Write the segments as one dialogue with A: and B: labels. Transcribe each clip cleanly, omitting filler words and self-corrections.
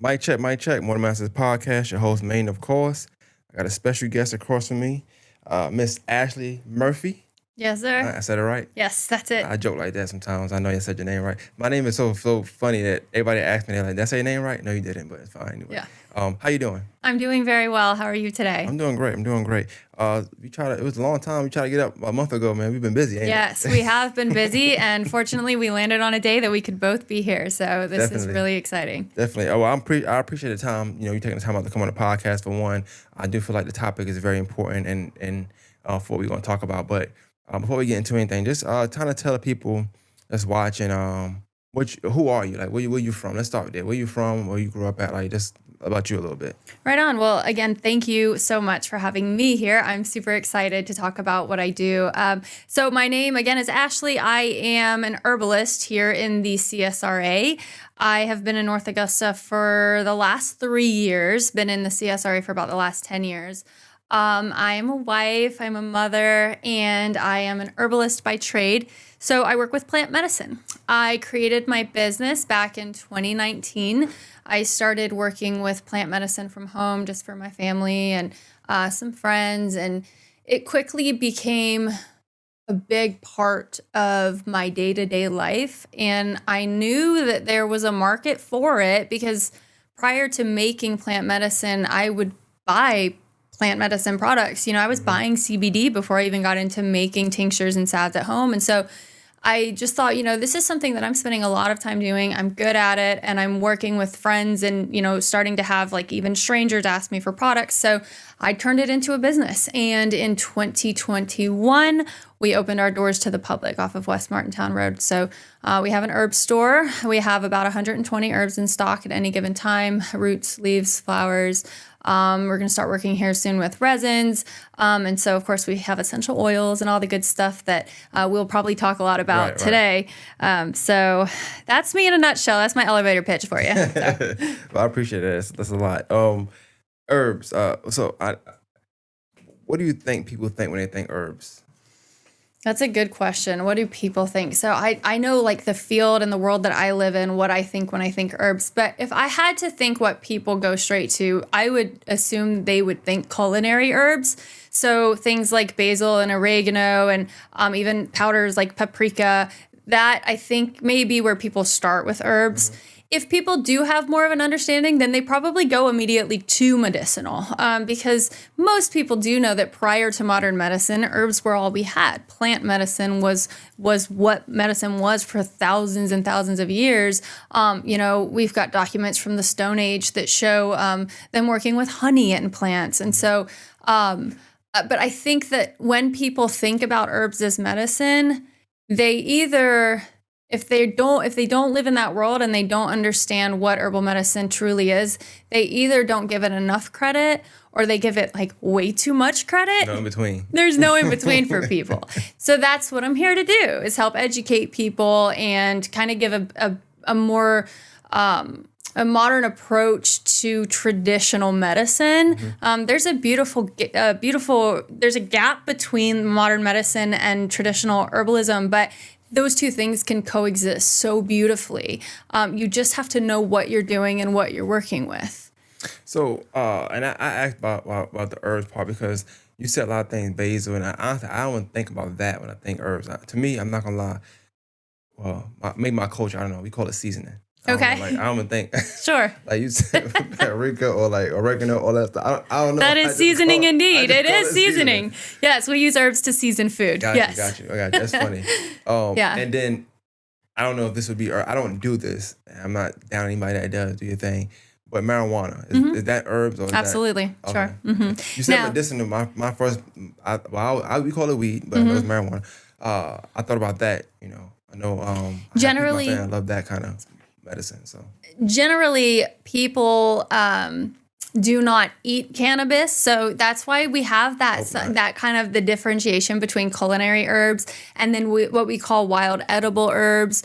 A: Mic check, mic check. Morning Masters Podcast. Your host, Maine, of course. I got a special guest across from me, Miss Ashley Murphy.
B: Yes, sir.
A: I said it right?
B: Yes, that's it.
A: I joke like that sometimes. I know you said your name right. My name is so funny that everybody asks me, they're like, did I say your name right? No, you didn't, but it's fine anyway.
B: Yeah.
A: How you doing?
B: I'm doing very well. How are you today?
A: I'm doing great. It was a long time. We tried to get up a month ago, man. We've been busy, ain't
B: Yes, we have been busy, and fortunately, we landed on a day that we could both be here. So this is really exciting.
A: Definitely. Oh, well, I appreciate the time. You taking the time out to come on the podcast for one. I do feel like the topic is very important and for what we're going to talk about. But before we get into anything, just kind of tell the people that's watching, who are you? Like, where you from? Let's start there. Where you from? Where you grew up at? Like, just about you a little bit.
B: Right on. Well, again, thank you so much for having me here. I'm super excited to talk about what I do. So my name, again, is Ashley. I am an herbalist here in the CSRA. I have been in North Augusta for the last 3 years, been in the CSRA for about the last 10 years. I am a wife, I'm a mother, and I am an herbalist by trade. So I work with plant medicine. I created my business back in 2019. I started working with plant medicine from home just for my family and some friends, and it quickly became a big part of my day-to-day life. And I knew that there was a market for it because prior to making plant medicine, I would buy plant medicine products. I was buying CBD before I even got into making tinctures and salves at home. And so I just thought, this is something that I'm spending a lot of time doing. I'm good at it, and I'm working with friends and, starting to have like even strangers ask me for products. So I turned it into a business. And in 2021, we opened our doors to the public off of West Martintown Road. So we have an herb store. We have about 120 herbs in stock at any given time: roots, leaves, flowers. We're going to start working here soon with resins. And so, of course, we have essential oils and all the good stuff that we'll probably talk a lot about today. So that's me in a nutshell. That's my elevator pitch for you. So.
A: Well, I appreciate it. That's a lot. Herbs. What do you think people think when they think herbs?
B: That's a good question. What do people think? So I know like the field and the world that I live in, what I think when I think herbs. But if I had to think what people go straight to, I would assume they would think culinary herbs. So things like basil and oregano and even powders like paprika, that I think may be where people start with herbs. Mm-hmm. If people do have more of an understanding, then they probably go immediately to medicinal because most people do know that prior to modern medicine, herbs were all we had. Plant medicine was what medicine was for thousands and thousands of years. We've got documents from the Stone Age that show them working with honey and plants. And so, but I think that when people think about herbs as medicine, they either... If they don't live in that world and they don't understand what herbal medicine truly is, they either don't give it enough credit or they give it like way too much credit.
A: No in between.
B: There's no in between for people. So that's what I'm here to do, is help educate people and kind of give a more a modern approach to traditional medicine. Mm-hmm. There's a gap between modern medicine and traditional herbalism, but those two things can coexist so beautifully. You just have to know what you're doing and what you're working with.
A: So, and I asked about the herbs part because you said a lot of things, basil, and honestly, I don't think about that when I think herbs. To me, I'm not gonna lie. Well, maybe my culture, I don't know. We call it seasoning.
B: Okay.
A: I don't even think.
B: Sure.
A: Like you said, paprika or like oregano, all that stuff. I don't know.
B: That is seasoning indeed. It is seasoning. Yes, we use herbs to season food.
A: Got you. That's funny.
B: Yeah.
A: And then I don't know if this would be. I don't do this. I'm not down anybody that does do your thing. But marijuana is that herbs or is
B: absolutely
A: that,
B: sure.
A: Okay.
B: Mm-hmm.
A: You said medicinal. My first, we call it weed, but it was marijuana. I thought about that. I know.
B: Generally,
A: I love that kind of medicine. So
B: generally, people do not eat cannabis, so that's why we have that kind of the differentiation between culinary herbs and then what we call wild edible herbs.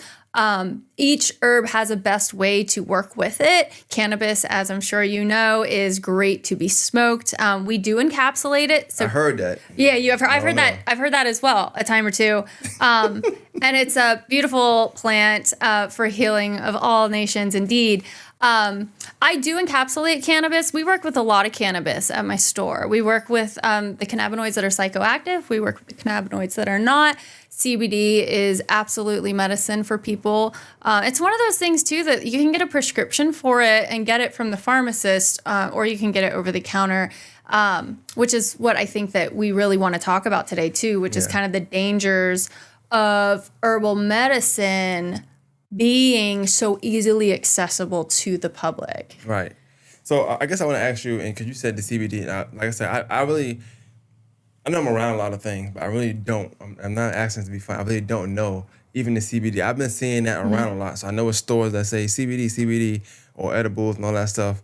B: Each herb has a best way to work with it. Cannabis, as I'm sure you know, is great to be smoked. We do encapsulate it. So
A: I heard that.
B: Yeah, I've heard that. I've heard that as well a time or two. And it's a beautiful plant for healing of all nations, indeed. I I do encapsulate cannabis. We work with a lot of cannabis at my store. We work with the cannabinoids that are psychoactive. We work with the cannabinoids that are not. CBD is absolutely medicine for people. It's one of those things, too, that you can get a prescription for it and get it from the pharmacist, or you can get it over the counter, which is what I think that we really want to talk about today, too, which is kind of the dangers of herbal medicine being so easily accessible to the public.
A: Right. So I guess I want to ask you, and because you said the CBD, like I said, I know I'm around a lot of things, but I really don't. I'm not asking to be fun. I really don't know even the CBD. I've been seeing that around a lot. So I know it's stores that say CBD, or edibles and all that stuff.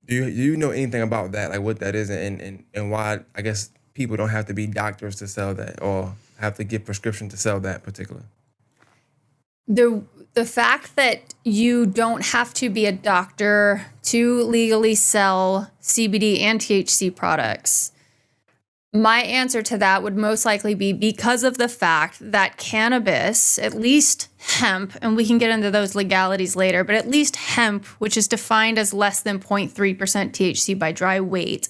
A: Do you know anything about that, like what that is, and why, I guess, people don't have to be doctors to sell that or have to get prescription to sell that particular?
B: The fact that you don't have to be a doctor to legally sell CBD and THC products, my answer to that would most likely be because of the fact that cannabis, at least hemp, and we can get into those legalities later, but at least hemp, which is defined as less than 0.3% THC by dry weight,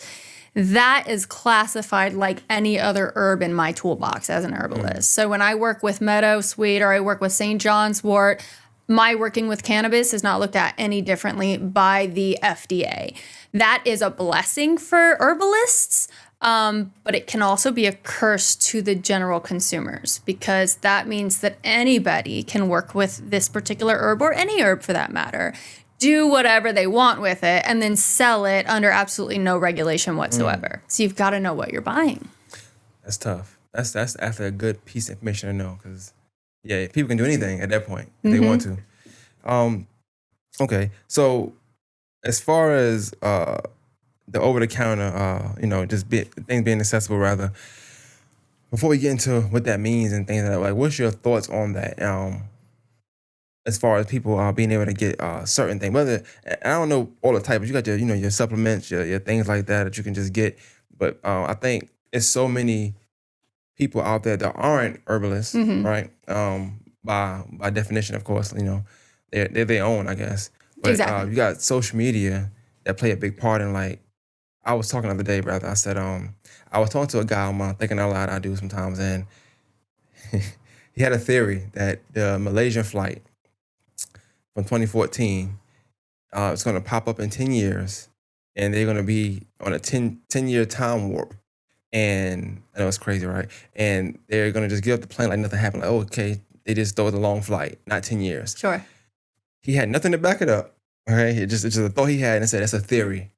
B: that is classified like any other herb in my toolbox as an herbalist. So when I work with Meadow Sweet or I work with St. John's Wort, my working with cannabis is not looked at any differently by the FDA. That is a blessing for herbalists. But it can also be a curse to the general consumers because that means that anybody can work with this particular herb or any herb for that matter, do whatever they want with it, and then sell it under absolutely no regulation whatsoever. So you've got to know what you're buying.
A: That's tough. That's actually a good piece of information to know because, yeah, people can do anything at that point if they want to. Okay, so as far as the over-the-counter, things being accessible, rather. Before we get into what that means and things like that, like, what's your thoughts on that? As far as people being able to get certain things, whether I don't know all the type, but you got your supplements, your things like that you can just get. But I think it's so many people out there that aren't herbalists, right? By definition, of course, they're their own, I guess. But
B: Exactly.
A: You got social media that play a big part in, like, I was talking the other day, brother. I said, I was talking to a guy on my Thinking Out Loud I do sometimes, and he had a theory that the Malaysian flight from 2014 is going to pop up in 10 years, and they're going to be on a 10-year time warp. And I know it's crazy, right? And they're going to just get off the plane like nothing happened. Like, oh, okay, they just thought it was a long flight, not 10 years.
B: Sure.
A: He had nothing to back it up. Okay, it's just a thought he had and said, that's a theory.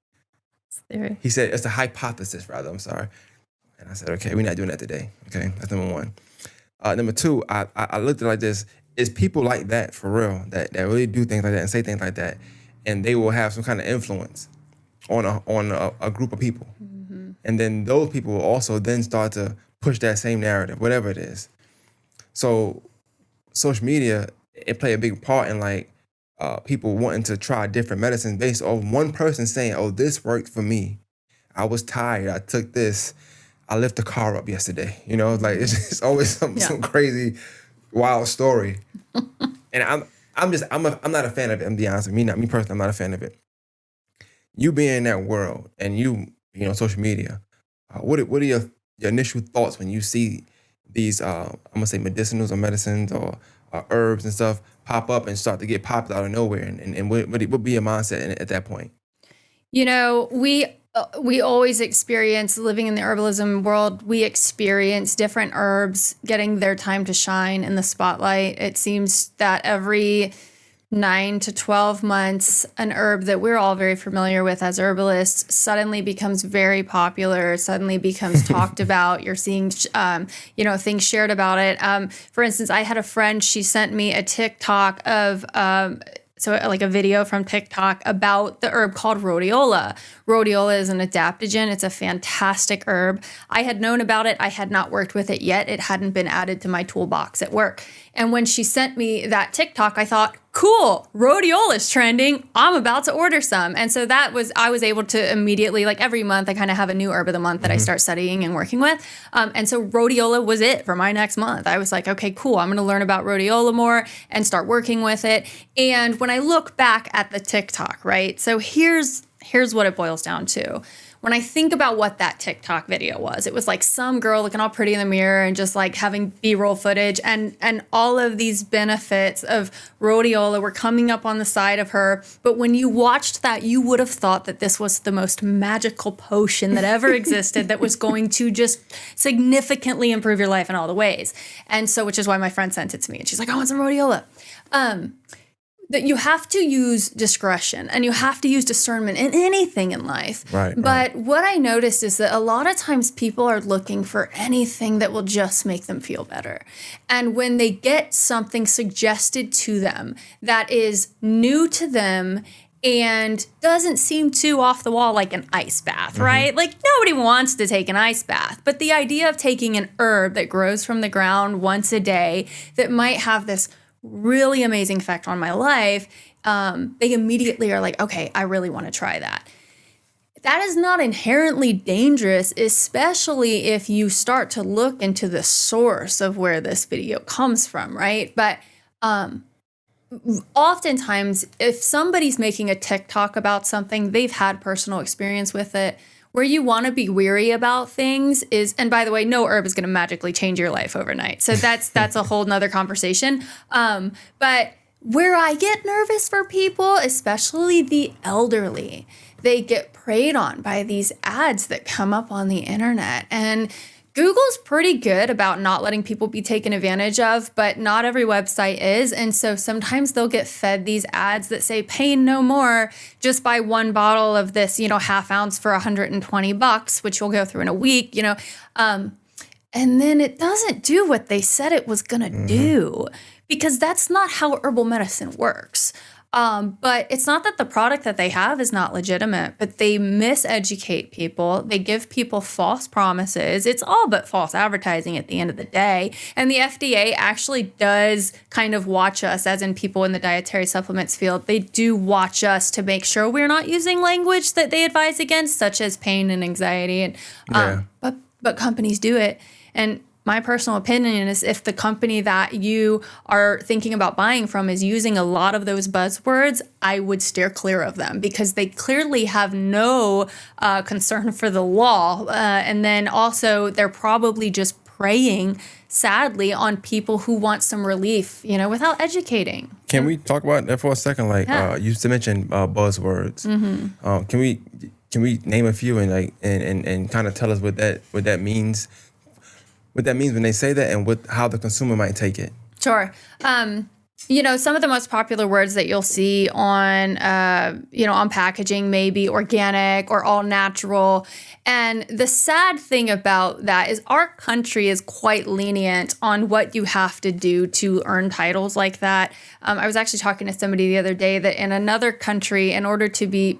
B: Theory.
A: He said, it's a hypothesis, rather. I'm sorry. And I said, okay, we're not doing that today. Okay, that's number one. Number two, I looked at it like this. It's people like that, for real, that really do things like that and say things like that, and they will have some kind of influence on a group of people. And then those people will also then start to push that same narrative, whatever it is. So social media, it play a big part in, like, people wanting to try different medicines based on one person saying, oh, this worked for me. I was tired. I took this. I lifted the car up yesterday. Like, it's always some crazy, wild story. And I'm not a fan of it. I'm be honest with you. Me personally, I'm not a fan of it. You being in that world and social media, what are your initial thoughts when you see these, I'm gonna say medicinals or medicines or herbs and stuff pop up and start to get popular out of nowhere, and what would be your mindset at that point?
B: We always experience living in the herbalism world. We experience different herbs getting their time to shine in the spotlight. It seems that every 9 to 12 months, an herb that we're all very familiar with as herbalists suddenly becomes very popular, suddenly becomes talked about. You're seeing, things shared about it. For instance, I had a friend, she sent me a TikTok of, like a video from TikTok about the herb called rhodiola. Rhodiola is an adaptogen. It's a fantastic herb. I had known about it. I had not worked with it yet. It hadn't been added to my toolbox at work. And when she sent me that TikTok, I thought, cool, rhodiola is trending. I'm about to order some. And so I was able to immediately, like every month, I kind of have a new herb of the month that I start studying and working with. And so rhodiola was it for my next month. I was like, okay, cool. I'm going to learn about rhodiola more and start working with it. And when I look back at the TikTok, right? So here's what it boils down to. When I think about what that TikTok video was, it was like some girl looking all pretty in the mirror and just like having B-roll footage, and all of these benefits of rhodiola were coming up on the side of her. But when you watched that, you would have thought that this was the most magical potion that ever existed that was going to just significantly improve your life in all the ways. And so, which is why my friend sent it to me, and she's like, I want some rhodiola. That you have to use discretion and you have to use discernment in anything in life.
A: Right.
B: But what I noticed is that a lot of times people are looking for anything that will just make them feel better. And when they get something suggested to them that is new to them and doesn't seem too off the wall, like an ice bath, right? Like nobody wants to take an ice bath, but the idea of taking an herb that grows from the ground once a day that might have this really amazing effect on my life, they immediately are like, okay, I really want to try that. That is not inherently dangerous, especially if you start to look into the source of where this video comes from, right? But oftentimes, if somebody's making a TikTok about something, they've had personal experience with it. Where you want to be weary about things is, and by the way, no herb is going to magically change your life overnight. So that's a whole nother conversation. But where I get nervous for people, especially the elderly, they get preyed on by these ads that come up on the internet. And Google's pretty good about not letting people be taken advantage of, but not every website is. And so sometimes they'll get fed these ads that say pain no more, just buy one bottle of this, half ounce for $120, which you'll go through in a week, and then it doesn't do what they said it was going to do, because that's not how herbal medicine works. But it's not that the product that they have is not legitimate, but they miseducate people. They give people false promises. It's all but false advertising at the end of the day. And the FDA actually does kind of watch us, as in people in the dietary supplements field. They do watch us to make sure we're not using language that they advise against, such as pain and anxiety. And but companies do it. And my personal opinion is, if the company that you are thinking about buying from is using a lot of those buzzwords, I would steer clear of them, because they clearly have no concern for the law. And then also they're probably just preying, sadly, on people who want some relief, without educating.
A: Can we talk about that for a second? Like, you used to mention buzzwords. Can we name a few and kind of tell us what that means? What that means when they say that, and how the consumer might take it.
B: Sure. Some of the most popular words that you'll see on, on packaging may be organic or all natural. And the sad thing about that is our country is quite lenient on what you have to do to earn titles like that. I was actually talking to somebody the other day that in another country, in order to be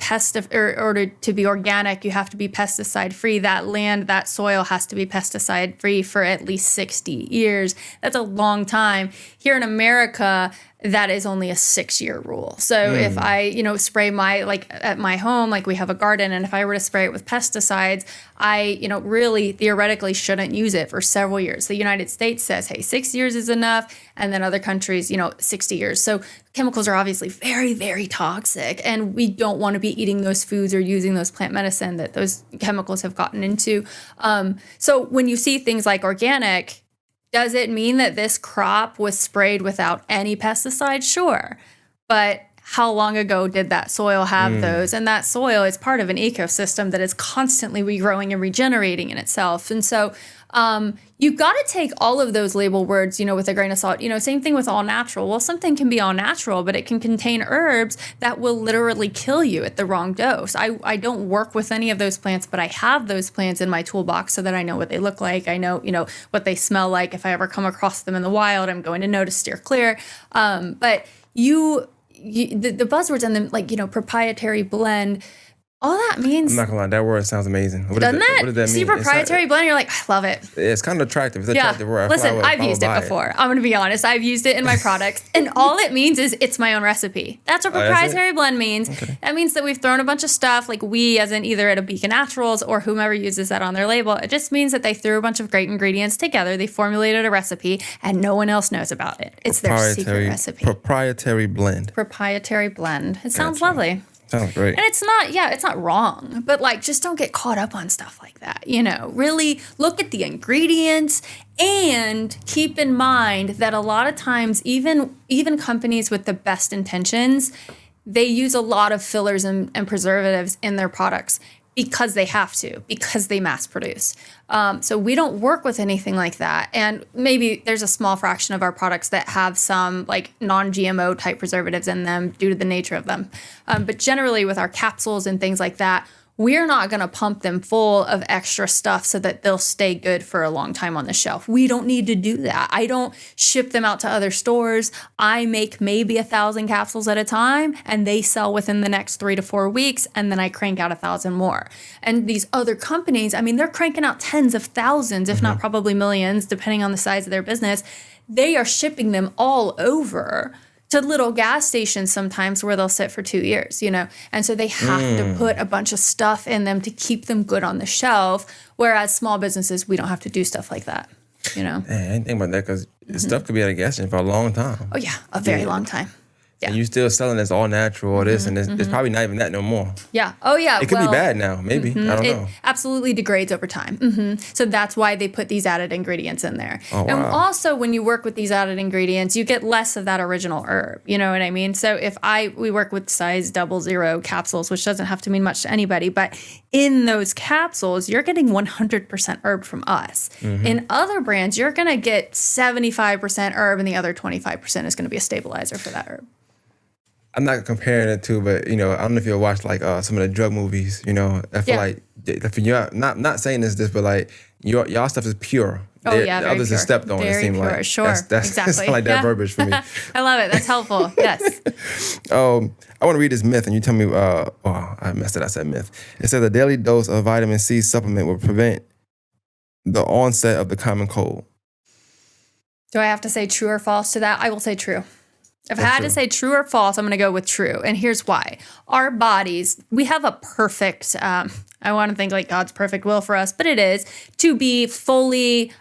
B: organic, you have to be pesticide free. That land, that soil has to be pesticide free for at least 60 years. That's a long time. Here in America, that is only a 6-year rule. So if I, spray at my home, like we have a garden, and if I were to spray it with pesticides, I, really theoretically shouldn't use it for several years. The United States says, hey, 6 years is enough. And then other countries, 60 years. So chemicals are obviously very, very toxic, and we don't want to be eating those foods or using those plant medicine that those chemicals have gotten into. So when you see things like organic, does it mean that this crop was sprayed without any pesticides? Sure. But how long ago did that soil have those? And that soil is part of an ecosystem that is constantly regrowing and regenerating in itself. And so you've got to take all of those label words, with a grain of salt. Same thing with all natural. Well, something can be all natural, but it can contain herbs that will literally kill you at the wrong dose. I don't work with any of those plants, but I have those plants in my toolbox so that I know what they look like. I know, what they smell like. If I ever come across them in the wild, I'm going to know to steer clear. But the buzzwords and the proprietary blend, All that means,
A: I'm not gonna lie, that word sounds amazing.
B: doesn't it?
A: What does that
B: See,
A: mean?
B: proprietary blend, you're like, I love it.
A: It's kind of attractive. It's an
B: Yeah.
A: attractive word.
B: Listen, I've
A: I would
B: used it
A: buy
B: before. I'm going to be honest. I've used it in my products. And all it means is it's my own recipe. That's what proprietary blend means. Okay. That means that we've thrown a bunch of stuff, like we, as in either at Abika Naturals or whomever uses that on their label. It just means that they threw a bunch of great ingredients together. They formulated a recipe and no one else knows about it. It's their secret recipe.
A: Proprietary blend.
B: Proprietary blend. It sounds lovely.
A: Sounds great.
B: And it's not wrong, but like, just don't get caught up on stuff like that. Really look at the ingredients and keep in mind that a lot of times, even companies with the best intentions, they use a lot of fillers and preservatives in their products because they have to, because they mass produce. So we don't work with anything like that. And maybe there's a small fraction of our products that have some like non-GMO type preservatives in them due to the nature of them. But generally with our capsules and things like that, we're not going to pump them full of extra stuff so that they'll stay good for a long time on the shelf. We don't need to do that. I don't ship them out to other stores. I make maybe 1,000 capsules at a time and they sell within the next 3 to 4 weeks. And then I crank out 1,000 more. And these other companies, I mean, they're cranking out tens of thousands, if not probably millions, depending on the size of their business. They are shipping them all over to little gas stations sometimes where they'll sit for 2 years, And so they have to put a bunch of stuff in them to keep them good on the shelf. Whereas small businesses, we don't have to do stuff like that,
A: Man, I didn't think about that because stuff could be at a gas station for a long time.
B: Oh, yeah. A very long time. Yeah.
A: And you still selling this all natural or this, and it's probably not even that no more.
B: Yeah. Oh, yeah.
A: It could be bad now, maybe. I don't know.
B: It absolutely degrades over time. So that's why they put these added ingredients in there.
A: Oh, wow.
B: And also, when you work with these added ingredients, you get less of that original herb. You know what I mean? So if we work with size 00 capsules, which doesn't have to mean much to anybody, but in those capsules, you're getting 100% herb from us. In other brands, you're going to get 75% herb, and the other 25% is going to be a stabilizer for that herb.
A: I'm not comparing it to, but I don't know if you'll watch like some of the drug movies. I feel like if you're not saying this, but like y'all stuff is pure.
B: Oh yeah,
A: the others
B: pure.
A: are stepped on.
B: Very
A: it seems
B: pure.
A: like
B: Sure,
A: that's
B: exactly.
A: like that verbiage for me.
B: I love it. That's helpful. Yes.
A: I want to read this myth, and you tell me. I messed it. I said myth. It says a daily dose of vitamin C supplement will prevent the onset of the common cold.
B: Do I have to say true or false to that? I will say true. If I had to say true or false, I'm going to go with true. And here's why. Our bodies, we have a perfect, I want to think like God's perfect will for us, but it is to be fully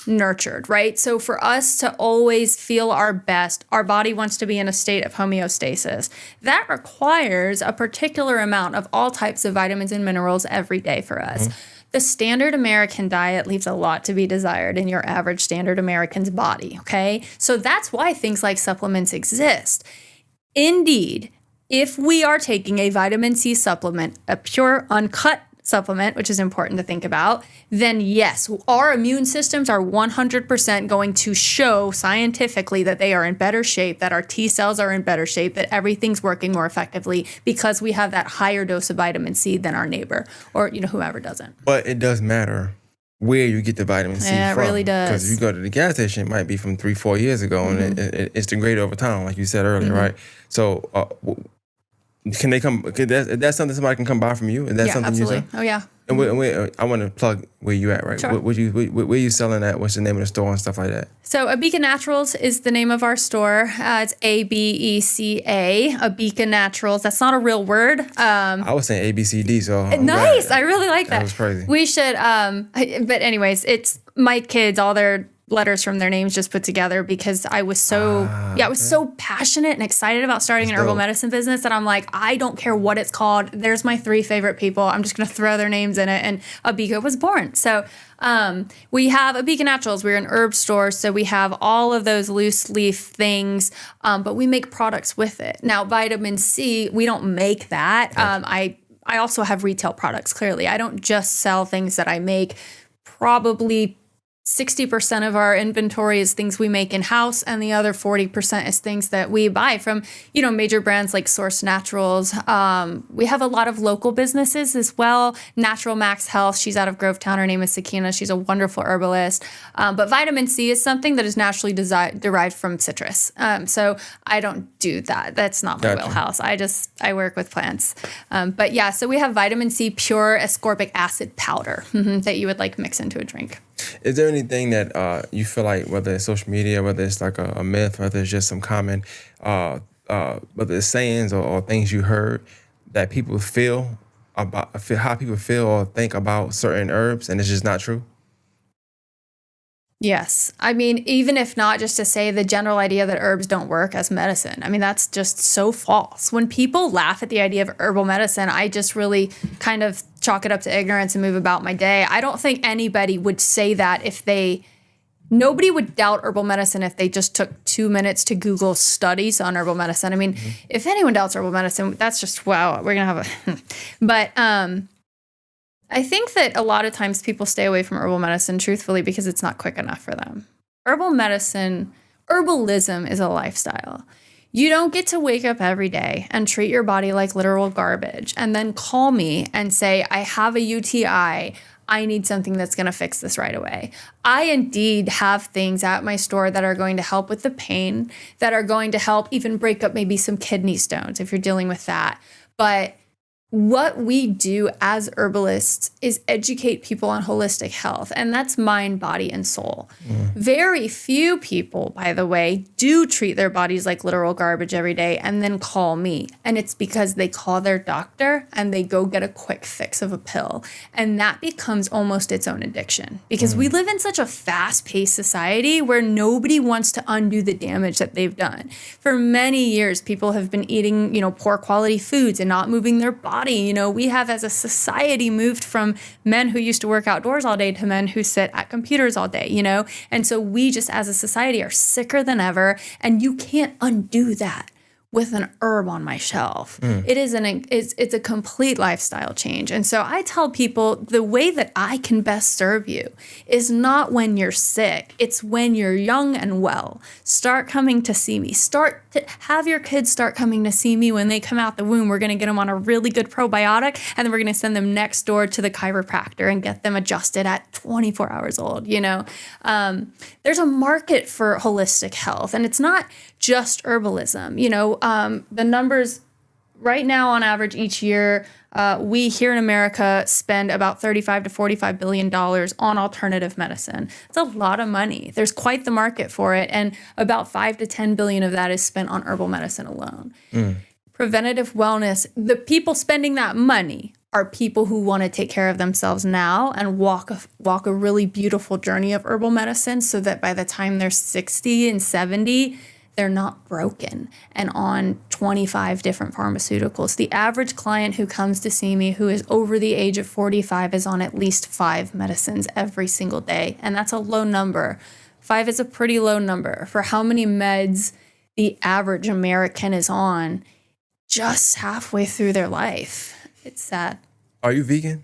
B: nurtured, right? So for us to always feel our best, our body wants to be in a state of homeostasis. That requires a particular amount of all types of vitamins and minerals every day for us. The standard American diet leaves a lot to be desired in your average standard American's body, okay? So that's why things like supplements exist. Indeed, if we are taking a vitamin C supplement, a pure, uncut supplement, which is important to think about, then yes, our immune systems are 100% going to show scientifically that they are in better shape, that our T cells are in better shape, that everything's working more effectively because we have that higher dose of vitamin C than our neighbor or whoever doesn't.
A: But it does matter where you get the vitamin C from.
B: It really does.
A: Because if you go to the gas station, it might be from 3-4 years ago, and it's degraded over time, like you said earlier, right? So can they come? Is that something somebody can come buy from you? Is that something
B: absolutely.
A: You sell?
B: Oh yeah.
A: And I want to plug where you at, right?
B: Sure.
A: Where you selling at? What's the name of the store and stuff like that?
B: So Abika Naturals is the name of our store. It's ABECA, Abika Naturals. That's not a real word.
A: I was saying ABCD, so
B: nice. I really like that.
A: That was crazy.
B: We should. But anyways, it's my kids. All their letters from their names just put together because I was so so passionate and excited about starting an herbal medicine business that I'm like, I don't care what it's called. There's my 3 favorite people. I'm just gonna throw their names in it, and Abika was born. So we have Abika Naturals. We're an herb store, so we have all of those loose leaf things, but we make products with it. Now, vitamin C, we don't make that. I also have retail products. Clearly, I don't just sell things that I make. Probably 60% of our inventory is things we make in-house, and the other 40% is things that we buy from, major brands like Source Naturals. We have a lot of local businesses as well. Natural Max Health, she's out of Grovetown. Her name is Sakina. She's a wonderful herbalist. But vitamin C is something that is naturally derived from citrus. So I don't do that. That's not my wheelhouse. I work with plants. But yeah, so we have vitamin C pure ascorbic acid powder that you would like mix into a drink.
A: Is there anything that you feel like, whether it's social media, whether it's like a myth, whether it's just some common, whether it's sayings or things you heard that people feel how people feel or think about certain herbs, and it's just not true?
B: Yes. I mean, even if not, just to say the general idea that herbs don't work as medicine. I mean, that's just so false. When people laugh at the idea of herbal medicine, I just really kind of chalk it up to ignorance and move about my day. I don't think anybody would say that nobody would doubt herbal medicine if they just took 2 minutes to Google studies on herbal medicine. I mean, if anyone doubts herbal medicine, that's just, wow, we're going to have but, I think that a lot of times people stay away from herbal medicine, truthfully, because it's not quick enough for them. Herbal medicine, herbalism is a lifestyle. You don't get to wake up every day and treat your body like literal garbage and then call me and say, I have a UTI. I need something that's going to fix this right away. I indeed have things at my store that are going to help with the pain, that are going to help even break up maybe some kidney stones if you're dealing with that. But what we do as herbalists is educate people on holistic health, and that's mind, body, and soul. Very few people, by the way, do treat their bodies like literal garbage every day and then call me. And it's because they call their doctor and they go get a quick fix of a pill. And that becomes almost its own addiction, because we live in such a fast-paced society where nobody wants to undo the damage that they've done. For many years, people have been eating, poor quality foods and not moving their body. We have as a society moved from men who used to work outdoors all day to men who sit at computers all day, And so we just as a society are sicker than ever, and you can't undo that with an herb on my shelf. It's a complete lifestyle change. And so I tell people the way that I can best serve you is not when you're sick. It's when you're young and well. Start coming to see me. Have your kids start coming to see me when they come out the womb. We're going to get them on a really good probiotic, and then we're going to send them next door to the chiropractor and get them adjusted at 24 hours old. There's a market for holistic health, and it's not just herbalism. The numbers right now on average each year, we here in America spend about $35 to $45 billion on alternative medicine. It's a lot of money. There's quite the market for it. And about 5 to 10 billion of that is spent on herbal medicine alone. Preventative wellness, the people spending that money are people who want to take care of themselves now and walk a really beautiful journey of herbal medicine, so that by the time they're 60 and 70, they're not broken and on 25 different pharmaceuticals. The average client who comes to see me who is over the age of 45 is on at least 5 medicines every single day. And that's a low number. 5 is a pretty low number for how many meds the average American is on just halfway through their life. It's sad.
A: Are you vegan?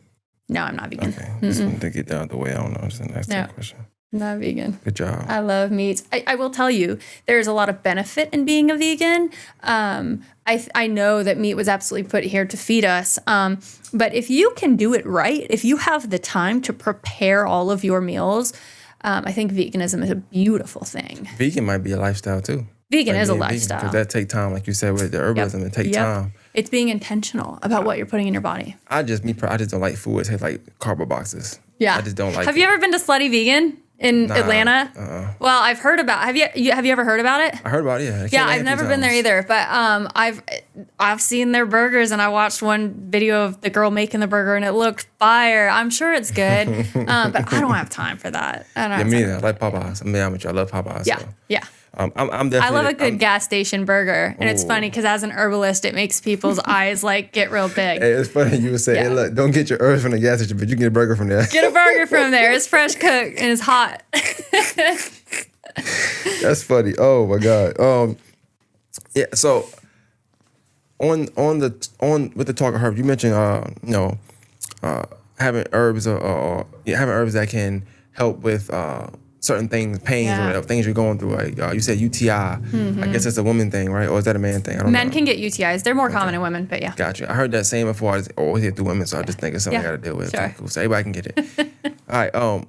B: No, I'm not vegan.
A: Okay. Just wanted to get that out of the way. I don't know. Just ask that question.
B: Not vegan.
A: Good job.
B: I love meats. I will tell you, there's a lot of benefit in being a vegan. I know that meat was absolutely put here to feed us. But if you can do it right, if you have the time to prepare all of your meals, I think veganism is a beautiful thing.
A: Vegan might be a lifestyle too.
B: Vegan is a lifestyle.
A: Because that take time, like you said, with the herbalism, it take time.
B: It's being intentional about what you're putting in your body.
A: I just don't like food. It tastes like cardboard boxes.
B: Yeah.
A: I just don't like
B: Have you ever been to Slutty Vegan in Atlanta? Well, I've heard about. Have you ever heard about it?
A: I heard about it.
B: Yeah, I've never been there either. But I've seen their burgers, and I watched one video of the girl making the burger, and it looked fire. I'm sure it's good, but I don't have time for that.
A: Me neither. I like Popeyes. I'm being honest with you. I love Popeyes.
B: Yeah,
A: so.
B: yeah.
A: I'm definitely.
B: I love a good gas station burger, and it's funny because as an herbalist, it makes people's eyes get real big.
A: Hey, it's funny you would say, "Hey, look, don't get your herbs from the gas station, but you can get a burger from there."
B: Get a burger from there. It's fresh cooked and it's hot.
A: That's funny. Oh my god. Yeah. So on with the talk of herbs, you mentioned having herbs having herbs that can help with certain things, pains or whatever, things you're going through. Like you said UTI. I guess that's a woman thing, right? Or is that a man thing? I don't know.
B: Men can get UTIs. They're more common in women, but yeah.
A: Gotcha. I heard that saying before. I just always hear through women, so I just think it's something I got to deal with.
B: Sure.
A: Okay, cool. So everybody can get it. All right.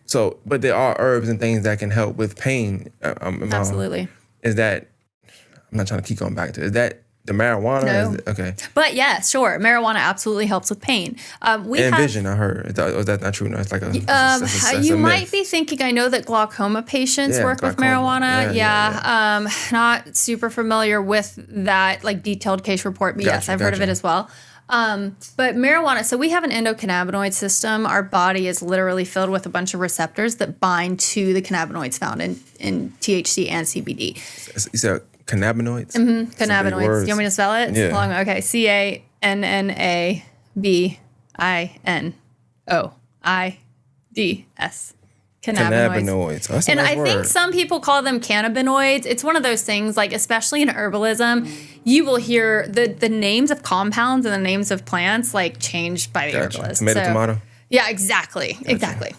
A: So, but there are herbs and things that can help with pain.
B: Absolutely.
A: Is that? I'm not trying to keep going back to it. Is that the marijuana?
B: No.
A: Okay.
B: But yeah, sure. Marijuana absolutely helps with pain.
A: Vision, I heard. Is that not true? No, it's like a.
B: You might be thinking, I know that glaucoma patients work with marijuana. Yeah. Not super familiar with that like detailed case report, but yes, I've heard of it as well. But marijuana, so we have an endocannabinoid system. Our body is literally filled with a bunch of receptors that bind to the cannabinoids found in THC and CBD.
A: You said cannabinoids?
B: Mm-hmm. Cannabinoids. Do you want me to spell it? It's long. Okay. CANNABINOIDS. Cannabinoids.
A: Oh,
B: and
A: nice
B: I think
A: word.
B: some people call them cannabinoids. It's one of those things, like especially in herbalism, you will hear the names of compounds and the names of plants like changed by the herbalist.
A: Tomato.
B: Yeah, exactly. Exactly.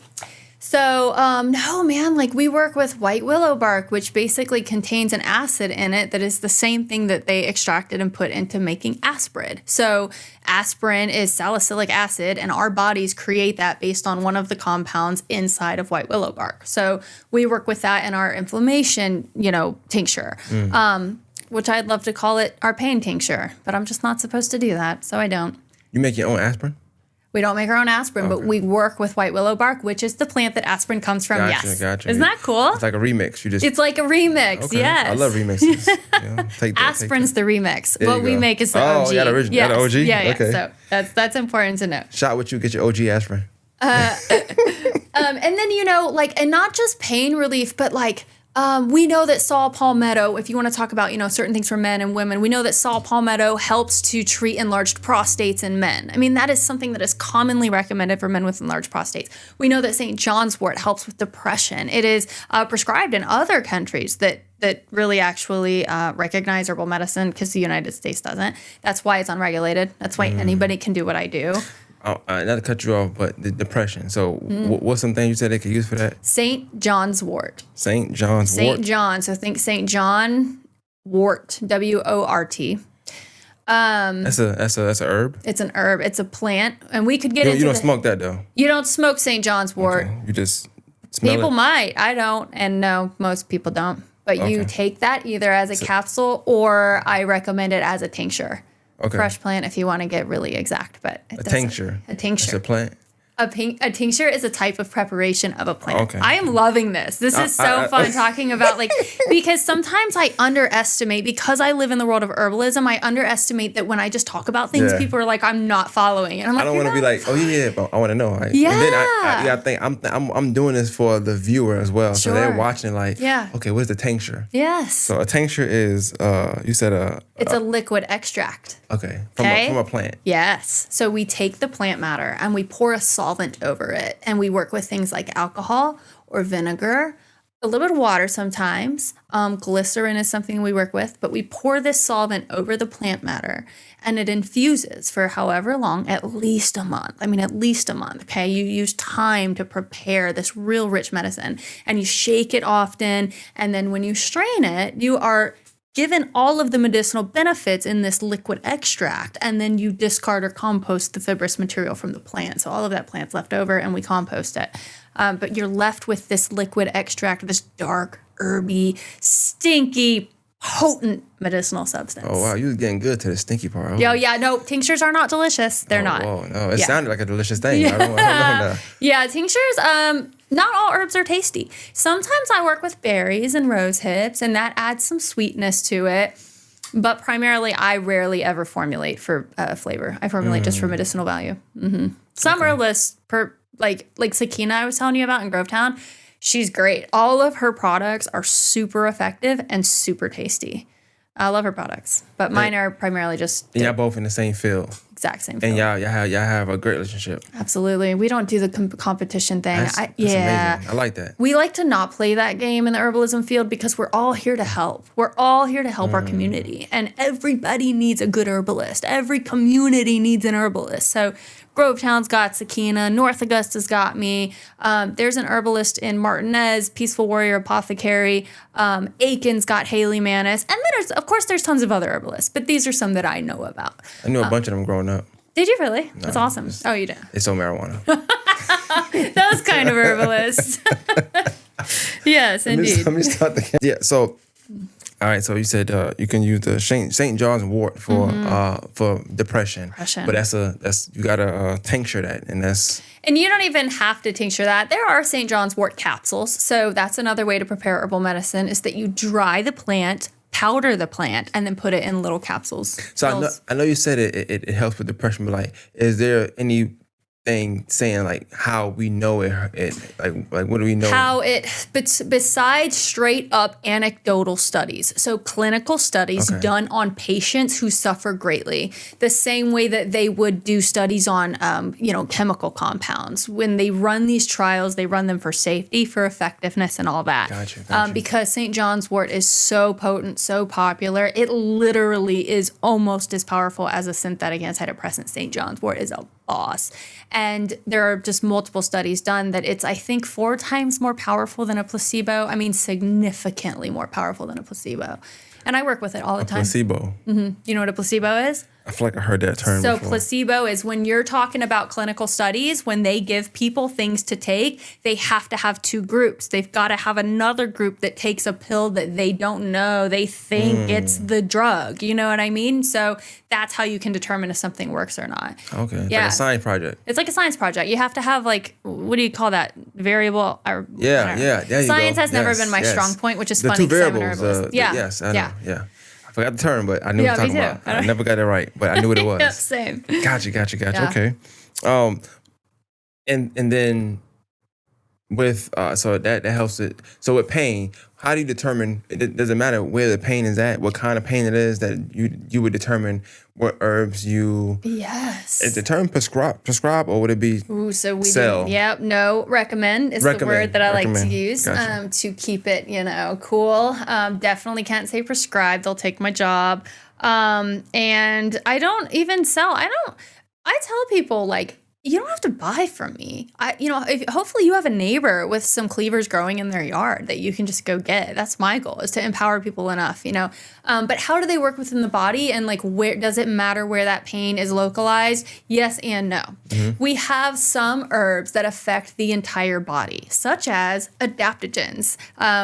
B: So, no, man, like we work with white willow bark, which basically contains an acid in it that is the same thing that they extracted and put into making aspirin. So aspirin is salicylic acid, and our bodies create that based on one of the compounds inside of white willow bark. So we work with that in our inflammation, tincture, which I'd love to call it our pain tincture, but I'm just not supposed to do that, so I don't.
A: You make your own aspirin?
B: We don't make our own aspirin, but we work with white willow bark, which is the plant that aspirin comes from.
A: Gotcha.
B: Isn't that cool?
A: It's like a remix.
B: It's like a remix, yes.
A: I love remixes.
B: Aspirin's the remix.
A: There
B: what we make is the OG.
A: Yeah, the original.
B: Yes.
A: Yeah, the OG?
B: Yeah.
A: Okay.
B: So that's important to know.
A: Shot with you, get your OG aspirin.
B: And then, and not just pain relief, but we know that saw palmetto, if you want to talk about, certain things for men and women, we know that saw palmetto helps to treat enlarged prostates in men. I mean, that is something that is commonly recommended for men with enlarged prostates. We know that St. Johns Wort helps with depression. It is prescribed in other countries that really actually recognize herbal medicine because the United States doesn't. That's why it's unregulated. That's why anybody can do what I do.
A: Not to cut you off, but the depression. So what's some things you said they could use for that?
B: St. John's Wort.
A: St. John's Wort?
B: St. John. So think St. John Wort, WORT.
A: That's a herb?
B: It's an herb. It's a plant. And we could get into
A: You don't smoke that, though?
B: You don't smoke St. John's Wort.
A: Okay. You just smell
B: People
A: it?
B: might. I don't. And no, most people don't. But you take that either as a capsule or I recommend it as a tincture.
A: Okay.
B: Fresh plant if you want to get really exact, but
A: A tincture.
B: A tincture.
A: It's a plant.
B: A tincture is a type of preparation of a plant.
A: Okay.
B: I am loving this. This is so fun talking about because sometimes I underestimate, because I live in the world of herbalism, I underestimate that when I just talk about things, people are like, I'm not following. And I'm like,
A: I don't want to be like, oh yeah, but I want to know. Right?
B: Yeah.
A: And then I think I'm doing this for the viewer as well. So they're watching like, okay, what's the tincture?
B: Yes.
A: So a tincture is, you said
B: it's a liquid extract.
A: Okay. From a plant.
B: Yes. So we take the plant matter and we pour a solvent over it. And we work with things like alcohol or vinegar, a little bit of water sometimes. Glycerin is something we work with. But we pour this solvent over the plant matter and it infuses for however long, at least a month. I mean, at least a month, okay? You use time to prepare this real rich medicine. And you shake it often. And then when you strain it, you are given all of the medicinal benefits in this liquid extract, and then you discard or compost the fibrous material from the plant. So all of that plant's left over and we compost it. But you're left with this liquid extract, this dark, herby, stinky, potent medicinal substance.
A: Oh, wow. You was getting good to the stinky part.
B: Yo, yeah, no, tinctures are not delicious. They're not.
A: Oh, no. It sounded like a delicious thing. I don't know.
B: Yeah, tinctures, not all herbs are tasty. Sometimes I work with berries and rose hips, and that adds some sweetness to it. But primarily, I rarely ever formulate for flavor. I formulate just for medicinal value. Mm-hmm. Some herbalists, like Sakina I was telling you about in Grovetown, she's great. All of her products are super effective and super tasty. I love her products, but mine are primarily just...
A: Y'all both in the same field.
B: exact same
A: And
B: field.
A: y'all have a great relationship.
B: Absolutely. We don't do the competition thing.
A: That's amazing. I like that.
B: We like to not play that game in the herbalism field because we're all here to help. We're all here to help our community. And everybody needs a good herbalist. Every community needs an herbalist. So Grovetown's got Sakina. North Augusta's got me. There's an herbalist in Martinez, Peaceful Warrior Apothecary. Aiken's got Haley Manis. And then, of course, there's tons of other herbalists. But these are some that I know about.
A: I knew a bunch of them growing up.
B: Did you really? That's awesome. Oh, you did.
A: They sold marijuana.
B: Those kind of herbalists. Yes, indeed.
A: Let me start the. Yeah. So, all right. So you said you can use the St. Johns Wort for depression. But that's you gotta tincture that, and that's.
B: And you don't even have to tincture that. There are St. Johns Wort capsules. So that's another way to prepare herbal medicine is that you dry the plant, powder the plant, and then put it in little capsules.
A: So I know you said it helps with depression, but like, is there anything saying like how we know it like what do we know?
B: How it, besides straight up anecdotal studies, so clinical studies done on patients who suffer greatly, the same way that they would do studies on, chemical compounds. When they run these trials, they run them for safety, for effectiveness, and all that.
A: Gotcha.
B: Because St. John's Wort is so potent, so popular, it literally is almost as powerful as a synthetic antidepressant. St. John's Wort is a boss. And there are just multiple studies done that it's, I think, 4 times more powerful than a placebo. I mean, significantly more powerful than a placebo. And I work with it all the time.
A: Placebo.
B: Mm-hmm. You know what a placebo is?
A: I feel like I heard that term
B: So
A: before.
B: placebo is when you're talking about clinical studies, when they give people things to take, they have to have 2 groups. They've got to have another group that takes a pill that they don't know. They think it's the drug. You know what I mean? So that's how you can determine if something works or not.
A: Okay. It's
B: Yeah.
A: like a science project.
B: It's like a science project. You have to have what do you call that? Variable or
A: Yeah. There you
B: Science
A: go.
B: has never
A: Yes,
B: been my
A: yes.
B: strong point, which is
A: The
B: funny
A: 2
B: because I'm an
A: variables.
B: herbalist. Yeah.
A: Yes, I know. Yeah. I forgot the term, but I knew what
B: Yeah,
A: you were
B: me
A: talking
B: too.
A: about. I never got it right, but I knew what it was.
B: Yep, same.
A: Gotcha.
B: Yeah.
A: Okay. And then with so that helps it. So with pain, how do you determine? Does it matter where the pain is at? What kind of pain it is that you would determine what herbs you?
B: Yes.
A: Is the term prescribe or would it be?
B: Ooh, so we
A: sell?
B: Recommend is the word that I like to use
A: Gotcha.
B: to keep it, cool. Definitely can't say prescribe. They'll take my job. And I don't even sell. I tell people like, you don't have to buy from me. Hopefully you have a neighbor with some cleavers growing in their yard that you can just go get. That's my goal, is to empower people enough, But how do they work within the body, and like where does it matter where that pain is localized? Yes and no.
A: Mm-hmm.
B: We have some herbs that affect the entire body, such as adaptogens,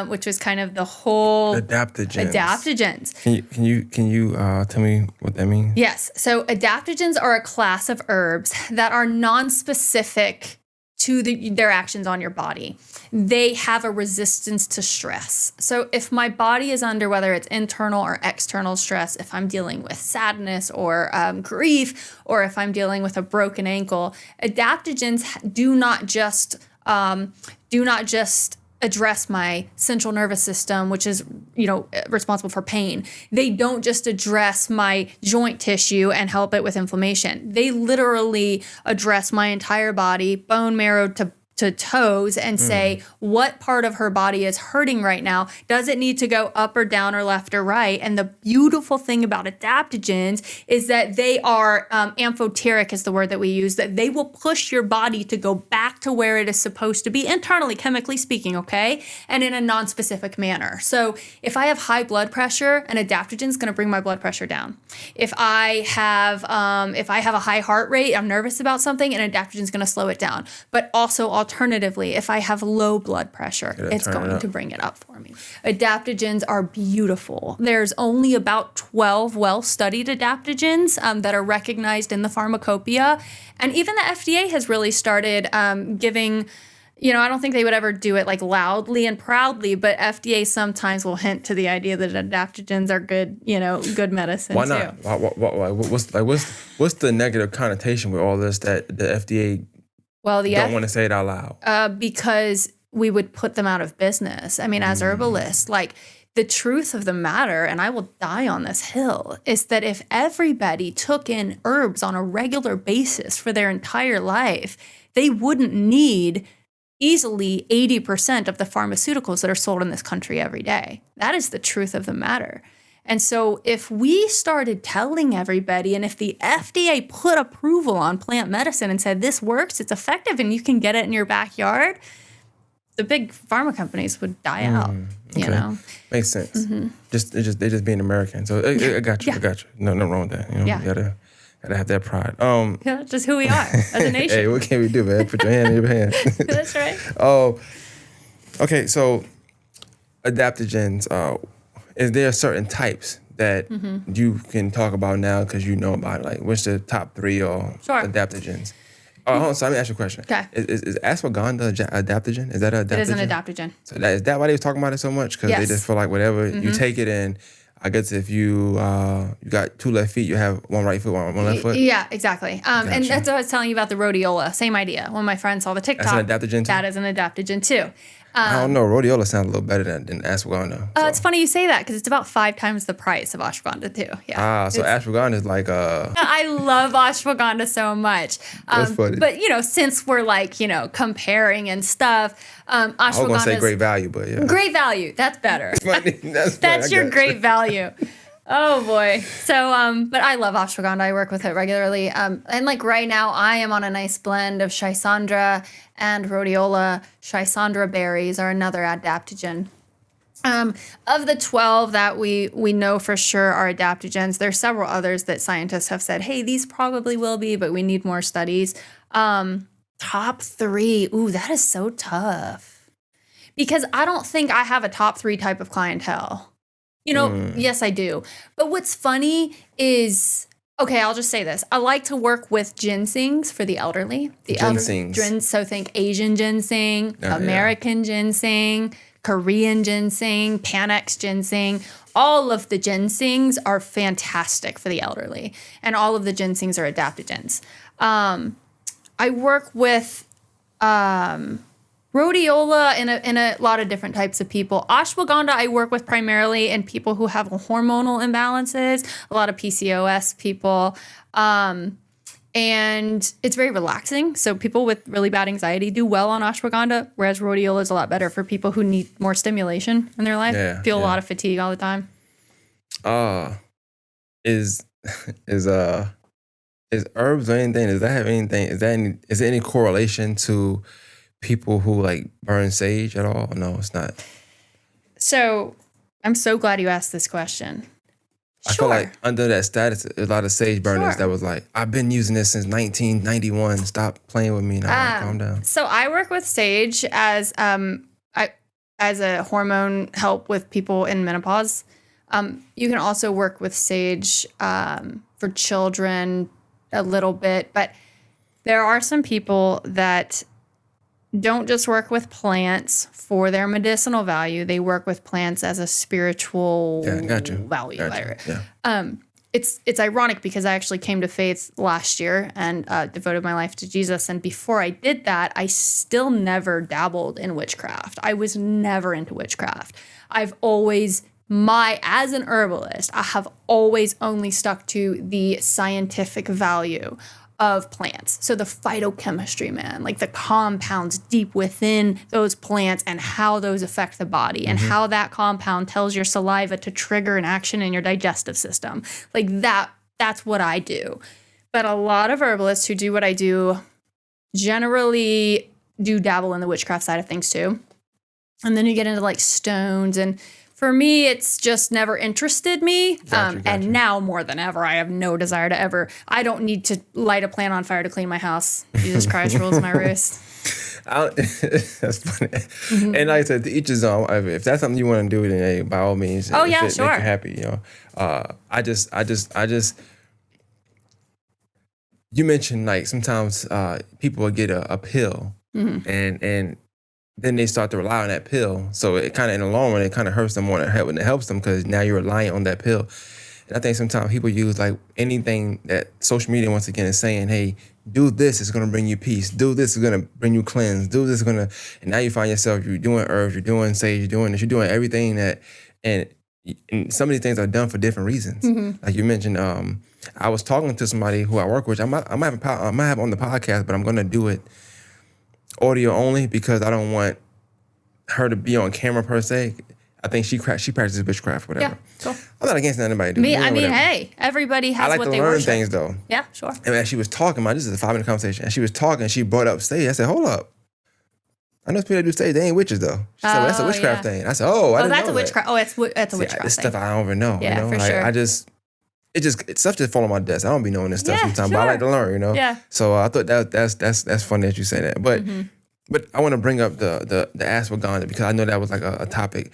B: which is kind of the whole adaptogens.
A: Can you tell me what that means?
B: Yes. So adaptogens are a class of herbs that are non-specific to their actions on your body. They have a resistance to stress. So if my body is under, whether it's internal or external stress, if I'm dealing with sadness or grief, or if I'm dealing with a broken ankle, adaptogens do not just address my central nervous system, which is, responsible for pain. They don't just address my joint tissue and help it with inflammation. They literally address my entire body, bone marrow to toes, and say what part of her body is hurting right now. Does it need to go up or down or left or right? And the beautiful thing about adaptogens is that they are amphoteric is the word that we use, that they will push your body to go back to where it is supposed to be internally, chemically speaking, okay? And in a non-specific manner. So if I have high blood pressure, an adaptogen is going to bring my blood pressure down. If I have a high heart rate, I'm nervous about something, an adaptogen is going to slow it down. But also alternatively, if I have low blood pressure, it's going to bring it up for me. Adaptogens are beautiful. There's only about 12 well-studied adaptogens that are recognized in the pharmacopoeia. And even the FDA has really started giving, I don't think they would ever do it like loudly and proudly, but FDA sometimes will hint to the idea that adaptogens are good, good medicine.
A: Why not? Why? What's the negative connotation with all this that the FDA don't want to say it out loud?
B: Because we would put them out of business. I mean, as herbalists, like the truth of the matter, and I will die on this hill, is that if everybody took in herbs on a regular basis for their entire life, they wouldn't need easily 80% of the pharmaceuticals that are sold in this country every day. That is the truth of the matter. And so if we started telling everybody, and if the FDA put approval on plant medicine and said, this works, it's effective, and you can get it in your backyard, the big pharma companies would die out, you know?
A: Makes sense. They just being American. So I got you. I got you. No wrong with that. You know, you gotta have that pride.
B: Yeah, just who we are as a nation.
A: Hey, what can we do, man? Put your hand in your hand.
B: That's right.
A: Okay, so adaptogens, is there certain types that you can talk about now because you know about it? Like, what's the top 3 or adaptogens? Oh, hold on, so let me ask you a question.
B: Okay.
A: Is ashwagandha an adaptogen? Is that an adaptogen?
B: It is an adaptogen.
A: So is that why they was talking about it so much? Because they just feel like whatever you take it in, I guess if you got 2 left feet, you have 1 right foot, 1 left foot.
B: Yeah, exactly. And that's what I was telling you about the rhodiola. Same idea. One of my friends saw the TikTok.
A: That's an adaptogen too?
B: That is an adaptogen too.
A: I don't know. Rhodiola sounds a little better than ashwagandha. So.
B: It's funny you say that because it's about 5 times the price of ashwagandha too. Yeah.
A: So ashwagandha is like
B: I love ashwagandha so much.
A: That's funny.
B: But since we're like comparing and stuff, ashwagandha.
A: I was gonna say great value, but yeah.
B: Great value. That's better.
A: That's
B: That's your great value. Oh boy. So, but I love ashwagandha. I work with it regularly. And like right now I am on a nice blend of Schisandra and rhodiola. Schisandra berries are another adaptogen. Of the 12 that we know for sure are adaptogens, there's several others that scientists have said, hey, these probably will be, but we need more studies. Top 3. Ooh, that is so tough. Because I don't think I have a top 3 type of clientele. Yes, I do. But what's funny is, okay, I'll just say this. I like to work with ginsengs for the elderly. So think Asian ginseng, American ginseng, Korean ginseng, Panax ginseng. All of the ginsengs are fantastic for the elderly. And all of the ginsengs are adaptogens. I work with rhodiola in a lot of different types of people. Ashwagandha I work with primarily in people who have hormonal imbalances, a lot of PCOS people. And it's very relaxing. So people with really bad anxiety do well on ashwagandha, whereas rhodiola is a lot better for people who need more stimulation in their life, feel a lot of fatigue all the time.
A: Is herbs or anything, does that have anything, is there any correlation to people who like burn sage at all? No, it's not.
B: So I'm so glad you asked this question.
A: I feel like under that status, a lot of sage burners that was like, I've been using this since 1991. Stop playing with me now. Calm down.
B: So I work with sage as a hormone help with people in menopause. You can also work with sage for children a little bit, but there are some people that don't just work with plants for their medicinal value. They work with plants as a spiritual value. It's ironic because I actually came to faith last year and devoted my life to Jesus. And before I did that, I still never dabbled in witchcraft. I was never into witchcraft. I've always, as an herbalist, I have always only stuck to the scientific value of plants. So the phytochemistry, man, like the compounds deep within those plants and how those affect the body and how that compound tells your saliva to trigger an action in your digestive system. Like that's what I do. But a lot of herbalists who do what I do generally do dabble in the witchcraft side of things too. And then you get into like stones, and for me, it's just never interested me. Gotcha. And now more than ever, I have no desire to ever. I don't need to light a plant on fire to clean my house. Jesus Christ rules my roost.
A: That's funny. And like I said, to each his own. If that's something you want to do, then hey, by all means.
B: Oh yeah,
A: sure. Make you happy, I just. You mentioned like sometimes people will get a pill, and then they start to rely on that pill. So it kind of, in the long run, it kind of hurts them more than it helps them, because now you're relying on that pill. And I think sometimes people use like anything that social media, once again, is saying, hey, do this, it's going to bring you peace. Do this, is going to bring you cleanse. Do this, is going to, and now you find yourself, you're doing herbs, you're doing sage, you're doing this, you're doing everything that and some of these things are done for different reasons.
B: Mm-hmm.
A: Like you mentioned, I was talking to somebody who I work with. I might have on the podcast, but I'm gonna do it audio only because I don't want her to be on camera per se. I think she practices witchcraft, whatever.
B: Yeah, cool.
A: I'm not against anybody.
B: Hey, everybody has
A: I like
B: what
A: to
B: they
A: learn
B: worship.
A: things though.
B: Yeah, sure.
A: And as she was talking, this is a 5-minute conversation. And she was talking, she brought up stage. I said, hold up. I know people that do stage, they ain't witches though. She said, well, that's a witchcraft thing. I said, I didn't
B: that's
A: know
B: a witchcraft.
A: that.
B: That's a witchcraft
A: This
B: thing.
A: stuff I don't even know.
B: Yeah,
A: you know?
B: for sure.
A: Stuff just fall on my desk. I don't be knowing this stuff sometimes,
B: sure.
A: but I like to learn, you know?
B: Yeah.
A: So I thought that's funny that you say that. But but I want to bring up the ashwagandha because I know that was like a topic.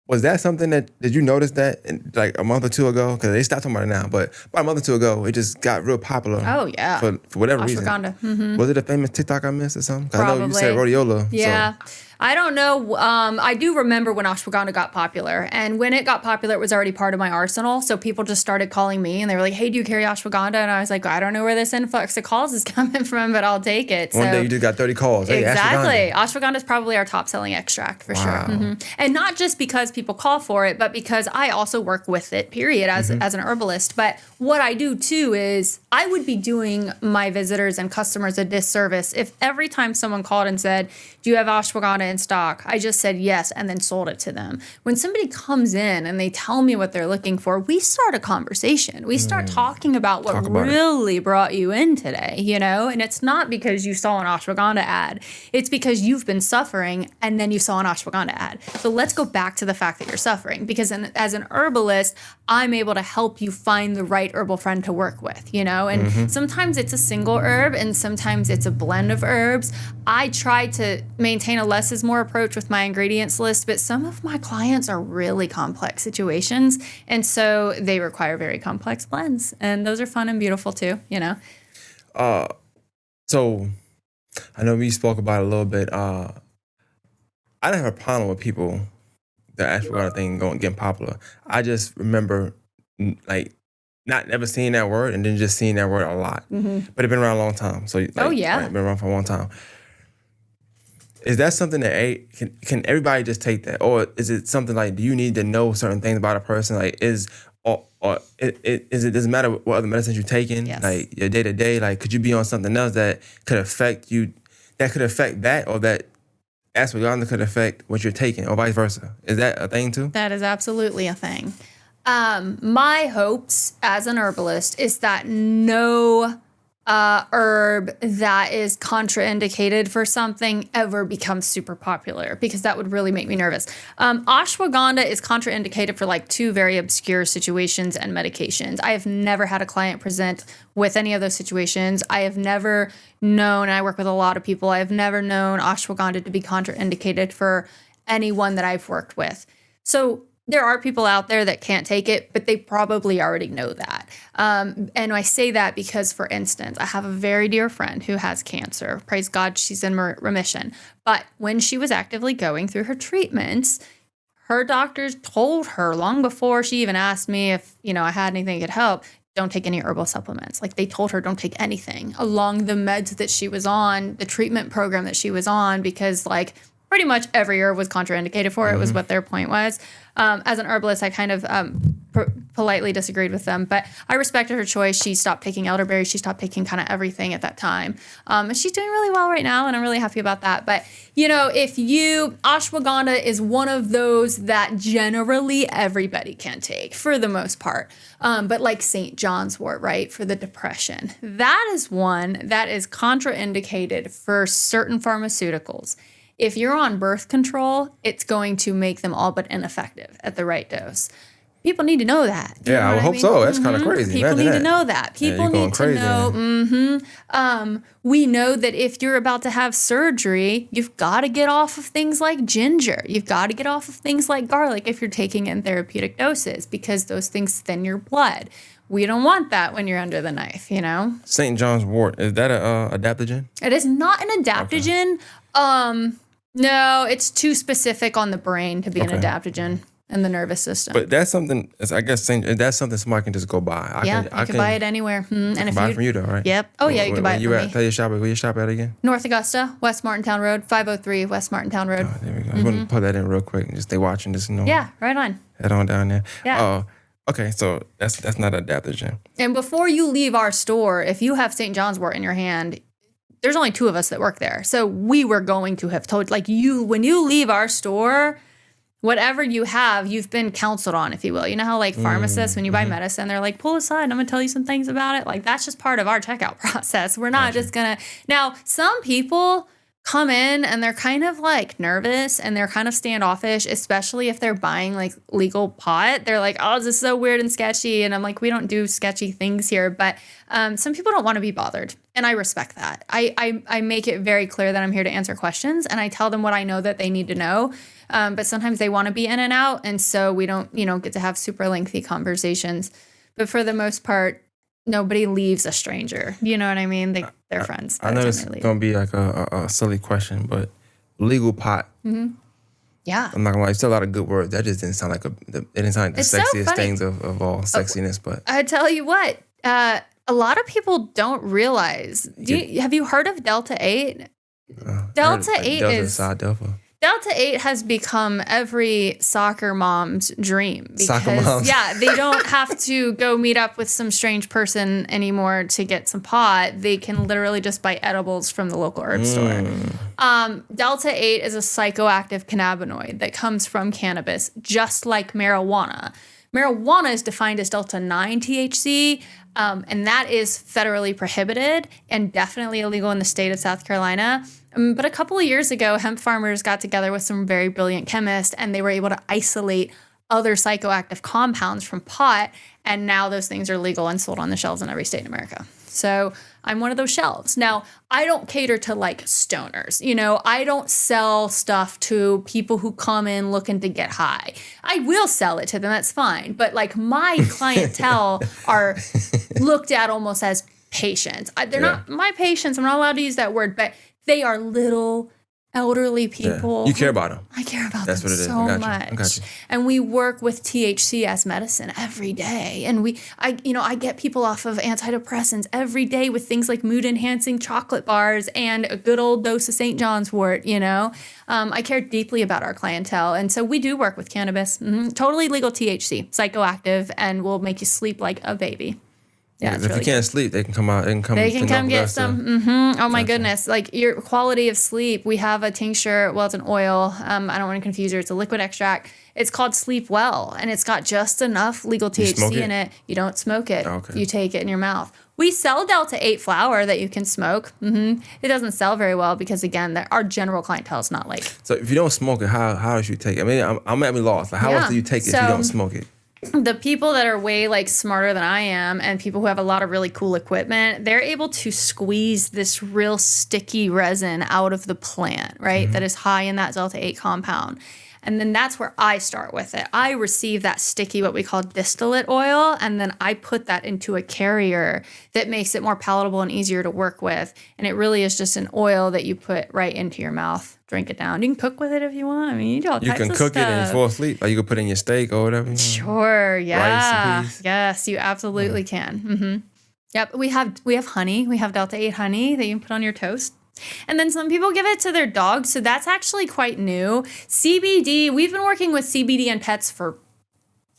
A: Was that something did you notice that like a month or two ago? Because they stopped talking about it now, but about a month or two ago, it just got real popular.
B: Oh, yeah.
A: For whatever
B: Ashwagandha.
A: reason.
B: Mm-hmm.
A: Was it a famous TikTok I missed or something? 'Cause I know you
B: Probably.
A: said rhodiola.
B: Yeah.
A: So.
B: I don't know. I do remember when ashwagandha got popular. And when it got popular, it was already part of my arsenal. So people just started calling me and they were like, hey, do you carry ashwagandha? And I was like, I don't know where this influx of calls is coming from, but I'll take it.
A: One day you just got 30 calls. Hey,
B: exactly. Ashwagandha is probably our top selling extract for sure. Mm-hmm. And not just because people call for it, but because I also work with it, period, as an herbalist. But what I do too is I would be doing my visitors and customers a disservice if every time someone called and said, do you have ashwagandha in stock? I just said yes and then sold it to them. When somebody comes in and they tell me what they're looking for, we start a conversation. We start talking about what really brought you in today, you know? And it's not because you saw an ashwagandha ad. It's because you've been suffering and then you saw an ashwagandha ad. So let's go back to the fact that you're suffering because as an herbalist, I'm able to help you find the right herbal friend to work with, you know? And sometimes it's a single herb and sometimes it's a blend of herbs. I try to maintain a less is more approach with my ingredients list, but some of my clients are really complex situations. And so they require very complex blends. And those are fun and beautiful too, you know?
A: So I know we spoke about it a little bit. I don't have a problem with people, the ashwagandha thing getting popular. I just remember like never seeing that word and then just seeing that word a lot. But it's been around a long time. So like, it's been around for a long time. Is that something that can everybody just take that, or is it something like do you need to know certain things about a person? Like does it matter what other medicines you're taking?
B: Yes.
A: Like your day to day, like could you be on something else that could affect you, or that ashwagandha could affect what you're taking, or vice versa? Is that a thing too?
B: That is absolutely a thing. My hopes as an herbalist is that no herb that is contraindicated for something ever becomes super popular because that would really make me nervous. Ashwagandha is contraindicated for like 2 very obscure situations and medications. I have never had a client present with any of those situations. I have never known, and I work with a lot of people, I have never known ashwagandha to be contraindicated for anyone that I've worked with. So there are people out there that can't take it, but they probably already know that. And I say that because, for instance, I have a very dear friend who has cancer. Praise God, she's in remission. But when she was actively going through her treatments, her doctors told her long before she even asked me if, I had anything that could help, don't take any herbal supplements. Like they told her don't take anything along the meds that she was on, the treatment program that she was on, because like pretty much every herb was contraindicated for it was what their point was. As an herbalist, I kind of politely disagreed with them, but I respected her choice. She stopped taking elderberry. She stopped taking kind of everything at that time. And she's doing really well right now, and I'm really happy about that. But, ashwagandha is one of those that generally everybody can take for the most part. But like St. Johns Wort, right, for the depression, that is one that is contraindicated for certain pharmaceuticals. If you're on birth control, it's going to make them all but ineffective at the right dose. People need to know that.
A: Yeah, I would hope so. That's kind of crazy.
B: People need to know that. People need to know. We know that if you're about to have surgery, you've got to get off of things like ginger. You've got to get off of things like garlic if you're taking in therapeutic doses because those things thin your blood. We don't want that when you're under the knife,
A: St. Johns Wort, is that a adaptogen?
B: It is not an adaptogen. Okay. No, it's too specific on the brain to be an adaptogen in the nervous system.
A: But that's something, I guess, that's something somebody can just go buy.
B: I can buy it anywhere.
A: And if buy it from you though, right?
B: Yep. Oh, yeah, you can buy it from me.
A: Tell your shop, where you shop at again?
B: North Augusta, West Martintown Road, 503 West Martintown Road.
A: Oh, there we go. I just want to put that in real quick and just stay watching this,
B: Yeah, right on.
A: Head on down there.
B: Yeah.
A: Okay, so that's not an adaptogen.
B: And before you leave our store, if you have St. Johns Wort in your hand, there's only 2 of us that work there. So we were going to have told, like, when you leave our store, whatever you have, you've been counseled on, if you will. You know how like pharmacists, when you buy medicine, they're like, pull aside, I'm going to tell you some things about it. Like, that's just part of our checkout process. We're not just going to. Now, some people come in and they're kind of like nervous and they're kind of standoffish, especially if they're buying like legal pot. They're like, oh, this is so weird and sketchy. And I'm like, we don't do sketchy things here. But some people don't want to be bothered. And I respect that. I make it very clear that I'm here to answer questions, and I tell them what I know that they need to know. But sometimes they want to be in and out. And so we don't, get to have super lengthy conversations. But for the most part, nobody leaves a stranger. You know what I mean? They're friends.
A: I know it's going to be like a silly question, but legal pot.
B: Mm-hmm. Yeah.
A: I'm not going to lie. It's still a lot of good words. That just didn't sound like the sexiest
B: so
A: things of all sexiness. But
B: I tell you what, a lot of people don't realize. Have you heard of Delta 8? Delta 8 is... Delta 8 has become every soccer mom's dream because, they don't have to go meet up with some strange person anymore to get some pot. They can literally just buy edibles from the local herb store. Delta 8 is a psychoactive cannabinoid that comes from cannabis, just like marijuana. Marijuana is defined as Delta 9 THC, and that is federally prohibited and definitely illegal in the state of South Carolina. But a couple of years ago, hemp farmers got together with some very brilliant chemists, and they were able to isolate other psychoactive compounds from pot, and now those things are legal and sold on the shelves in every state in America. So I'm one of those shelves. Now, I don't cater to like stoners. I don't sell stuff to people who come in looking to get high. I will sell it to them. That's fine. But like my clientele are looked at almost as patients. They're not my patients. I'm not allowed to use that word, but they are little elderly people.
A: Yeah. You care about them.
B: I care about
A: That's
B: them
A: what it is.
B: so much. I got you. And we work with THC as medicine every day. And I get people off of antidepressants every day with things like mood-enhancing chocolate bars and a good old dose of St. John's Wort, I care deeply about our clientele. And so we do work with cannabis. Totally legal THC, psychoactive, and will make you sleep like a baby. Yeah,
A: if you can't sleep, they can come out and come.
B: They can come get some. Oh my goodness! Like your quality of sleep. We have a tincture. Well, it's an oil. I don't want to confuse you. It's a liquid extract. It's called Sleep Well, and it's got just enough legal THC in it. You don't smoke it.
A: Okay.
B: You take it in your mouth. We sell Delta 8 flower that you can smoke. It doesn't sell very well because, again, our general clientele is not like.
A: So if you don't smoke it, how should you take it? I mean, I'm at me lost. Like, how else do you take it if you don't smoke it?
B: The people that are way like smarter than I am and people who have a lot of really cool equipment, they're able to squeeze this real sticky resin out of the plant, right? That is high in that Delta 8 compound. And then that's where I start with it. I receive that sticky, what we call distillate oil, and then I put that into a carrier that makes it more palatable and easier to work with. And it really is just an oil that you put right into your mouth. Drink it down. You can cook with it if you want. I mean, you do all types of stuff. You can cook it and
A: fall asleep. Like you can put it in your steak or whatever.
B: Sure, yeah.
A: Rice and peas.
B: Yes, you absolutely can. Yep, we have honey. We have Delta 8 honey that you can put on your toast. And then some people give it to their dogs, so that's actually quite new. CBD, we've been working with CBD and pets for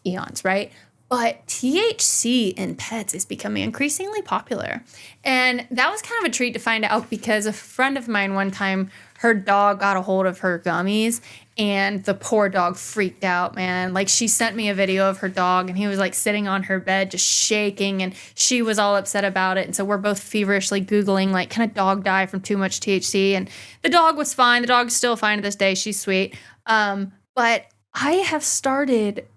B: eons, right? But THC in pets is becoming increasingly popular. And that was kind of a treat to find out because a friend of mine one time, her dog got a hold of her gummies and the poor dog freaked out, man. Like she sent me a video of her dog and he was like sitting on her bed just shaking and she was all upset about it. And so we're both feverishly Googling like, can a dog die from too much THC? And the dog was fine. The dog's still fine to this day. She's sweet. But I have started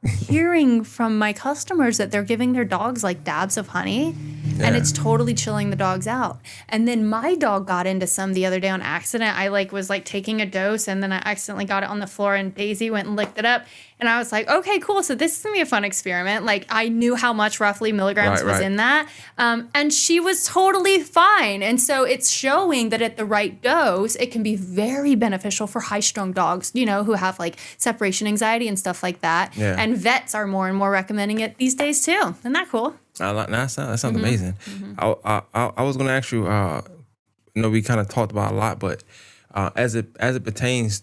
B: hearing from my customers that they're giving their dogs like dabs of honey and it's totally chilling the dogs out. And then my dog got into some the other day on accident. I was taking a dose and then I accidentally got it on the floor and Daisy went and licked it up. And I was like, okay, cool. So this is going to be a fun experiment. Like I knew how much roughly milligrams was in that. And she was totally fine. And so it's showing that at the right dose, it can be very beneficial for high-strung dogs, who have like separation anxiety and stuff like that. Yeah. And vets are more and more recommending it these days too. Isn't that cool?
A: That sounds amazing. I was going to ask you, we kind of talked about a lot, but as it pertains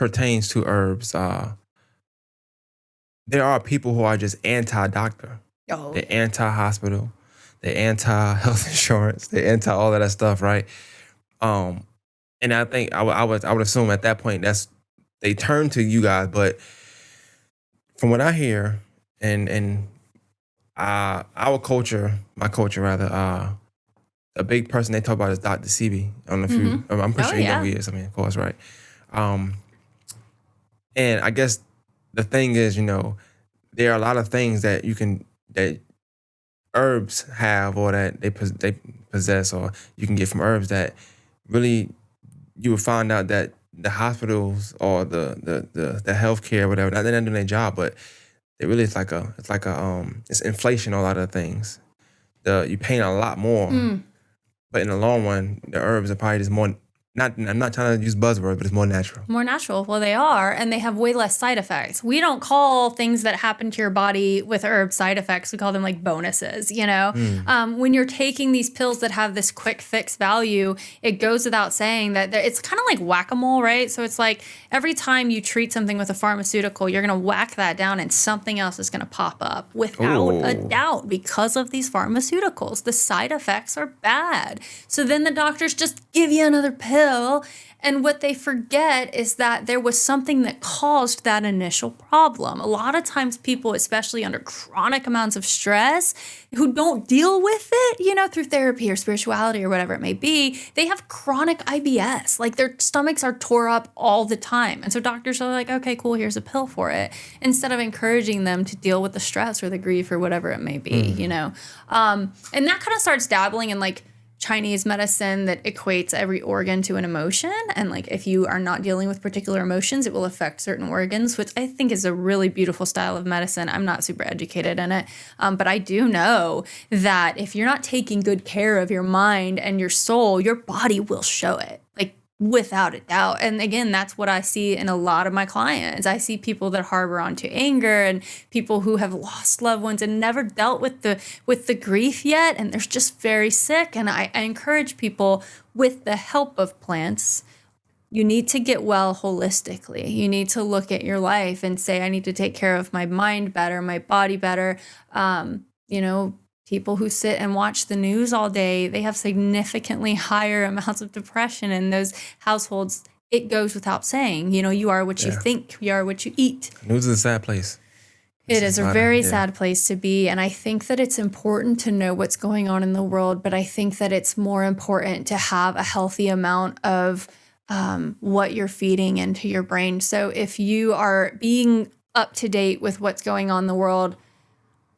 A: pertains to herbs, there are people who are just anti-doctor.
B: Oh,
A: They're anti-hospital. They're anti-health insurance. They're anti all of that stuff, right? Um, and I think I would assume at that point they turn to you guys. But from what I hear, and our culture, my culture rather, a big person they talk about is Dr. CB. I don't know if you. I'm pretty
B: Oh,
A: sure you know
B: yeah.
A: who he is. I mean, of course, right? And I guess the thing is, there are a lot of things that that herbs have, or that they possess, or you can get from herbs that really you would find out that the hospitals or the healthcare, whatever, they're not doing their job, but it really is it's inflation on a lot of things. You paying a lot more, but in the long run, the herbs are probably just more. I'm not trying to use buzzwords, but it's more natural.
B: More natural. Well, they are, and they have way less side effects. We don't call things that happen to your body with herbs side effects. We call them like bonuses, When you're taking these pills that have this quick fix value, it goes without saying that it's kind of like whack-a-mole, right? So it's like every time you treat something with a pharmaceutical, you're going to whack that down and something else is going to pop up without a doubt because of these pharmaceuticals. The side effects are bad. So then the doctors just give you another pill. And what they forget is that there was something that caused that initial problem. A lot of times people, especially under chronic amounts of stress, who don't deal with it, through therapy or spirituality or whatever it may be, they have chronic IBS. Like their stomachs are tore up all the time. And so doctors are like, okay, cool, here's a pill for it. Instead of encouraging them to deal with the stress or the grief or whatever it may be, And that kind of starts dabbling in like Chinese medicine that equates every organ to an emotion. And like if you are not dealing with particular emotions, it will affect certain organs, which I think is a really beautiful style of medicine. I'm not super educated in it, but I do know that if you're not taking good care of your mind and your soul, your body will show it. Like without a doubt. And again, that's what I see in a lot of my clients. I see people that harbor onto anger and people who have lost loved ones and never dealt with the grief yet, and they're just very sick. And I encourage people, with the help of plants, you need to get well holistically. You need to look at your life and say, I need to take care of my mind better, my body better. People who sit and watch the news all day, they have significantly higher amounts of depression in those households. It goes without saying, you are what you think, you are what you eat.
A: News is a sad place.
B: It is a very sad place to be. And I think that it's important to know what's going on in the world, but I think that it's more important to have a healthy amount of what you're feeding into your brain. So if you are being up to date with what's going on in the world,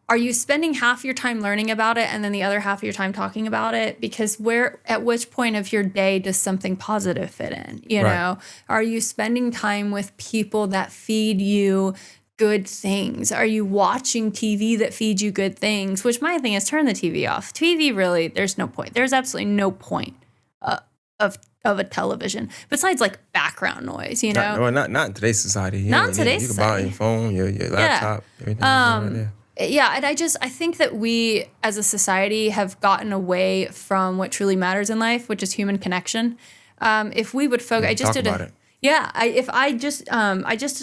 B: are you spending half your time learning about it and then the other half of your time talking about it? Because at which point of your day does something positive fit in? Right. Are you spending time with people that feed you good things? Are you watching TV that feeds you good things? Which my thing is, turn the TV off. TV, really, there's no point. There's absolutely no point of a television besides like background noise,
A: Not in today's society.
B: Not in today's
A: society. You can buy your phone, your laptop, everything. Right there.
B: Yeah, and I think that we as a society have gotten away from what truly matters in life, which is human connection. If we would focus, I just did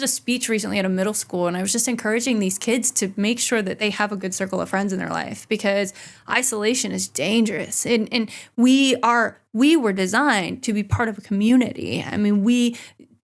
B: a speech recently at a middle school, and I was just encouraging these kids to make sure that they have a good circle of friends in their life, because isolation is dangerous, and we were designed to be part of a community. I mean,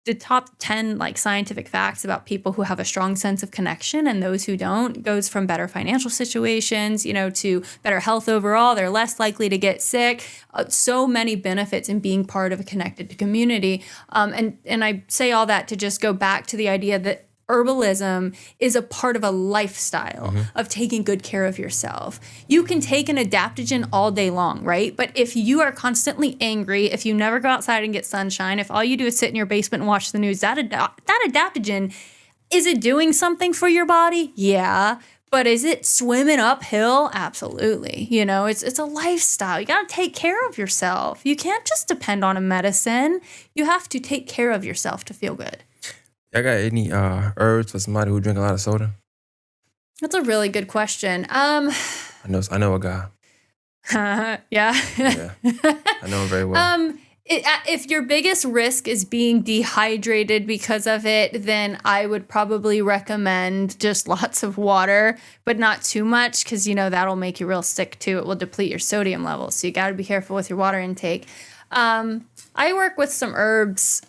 B: the top 10 like scientific facts about people who have a strong sense of connection and those who don't goes from better financial situations, to better health overall. They're less likely to get sick. So many benefits in being part of a connected community. And I say all that to just go back to the idea that herbalism is a part of a lifestyle of taking good care of yourself. You can take an adaptogen all day long, right? But if you are constantly angry, if you never go outside and get sunshine, if all you do is sit in your basement and watch the news, that adaptogen, is it doing something for your body? Yeah. But is it swimming uphill? Absolutely. It's a lifestyle. You got to take care of yourself. You can't just depend on a medicine. You have to take care of yourself to feel good.
A: Y'all got any herbs for somebody who drink a lot of soda?
B: That's a really good question.
A: I know a guy.
B: Yeah.
A: Yeah, I know him very well.
B: If your biggest risk is being dehydrated because of it, then I would probably recommend just lots of water, but not too much, because, that'll make you real sick too. It will deplete your sodium levels. So you got to be careful with your water intake. I work with some herbs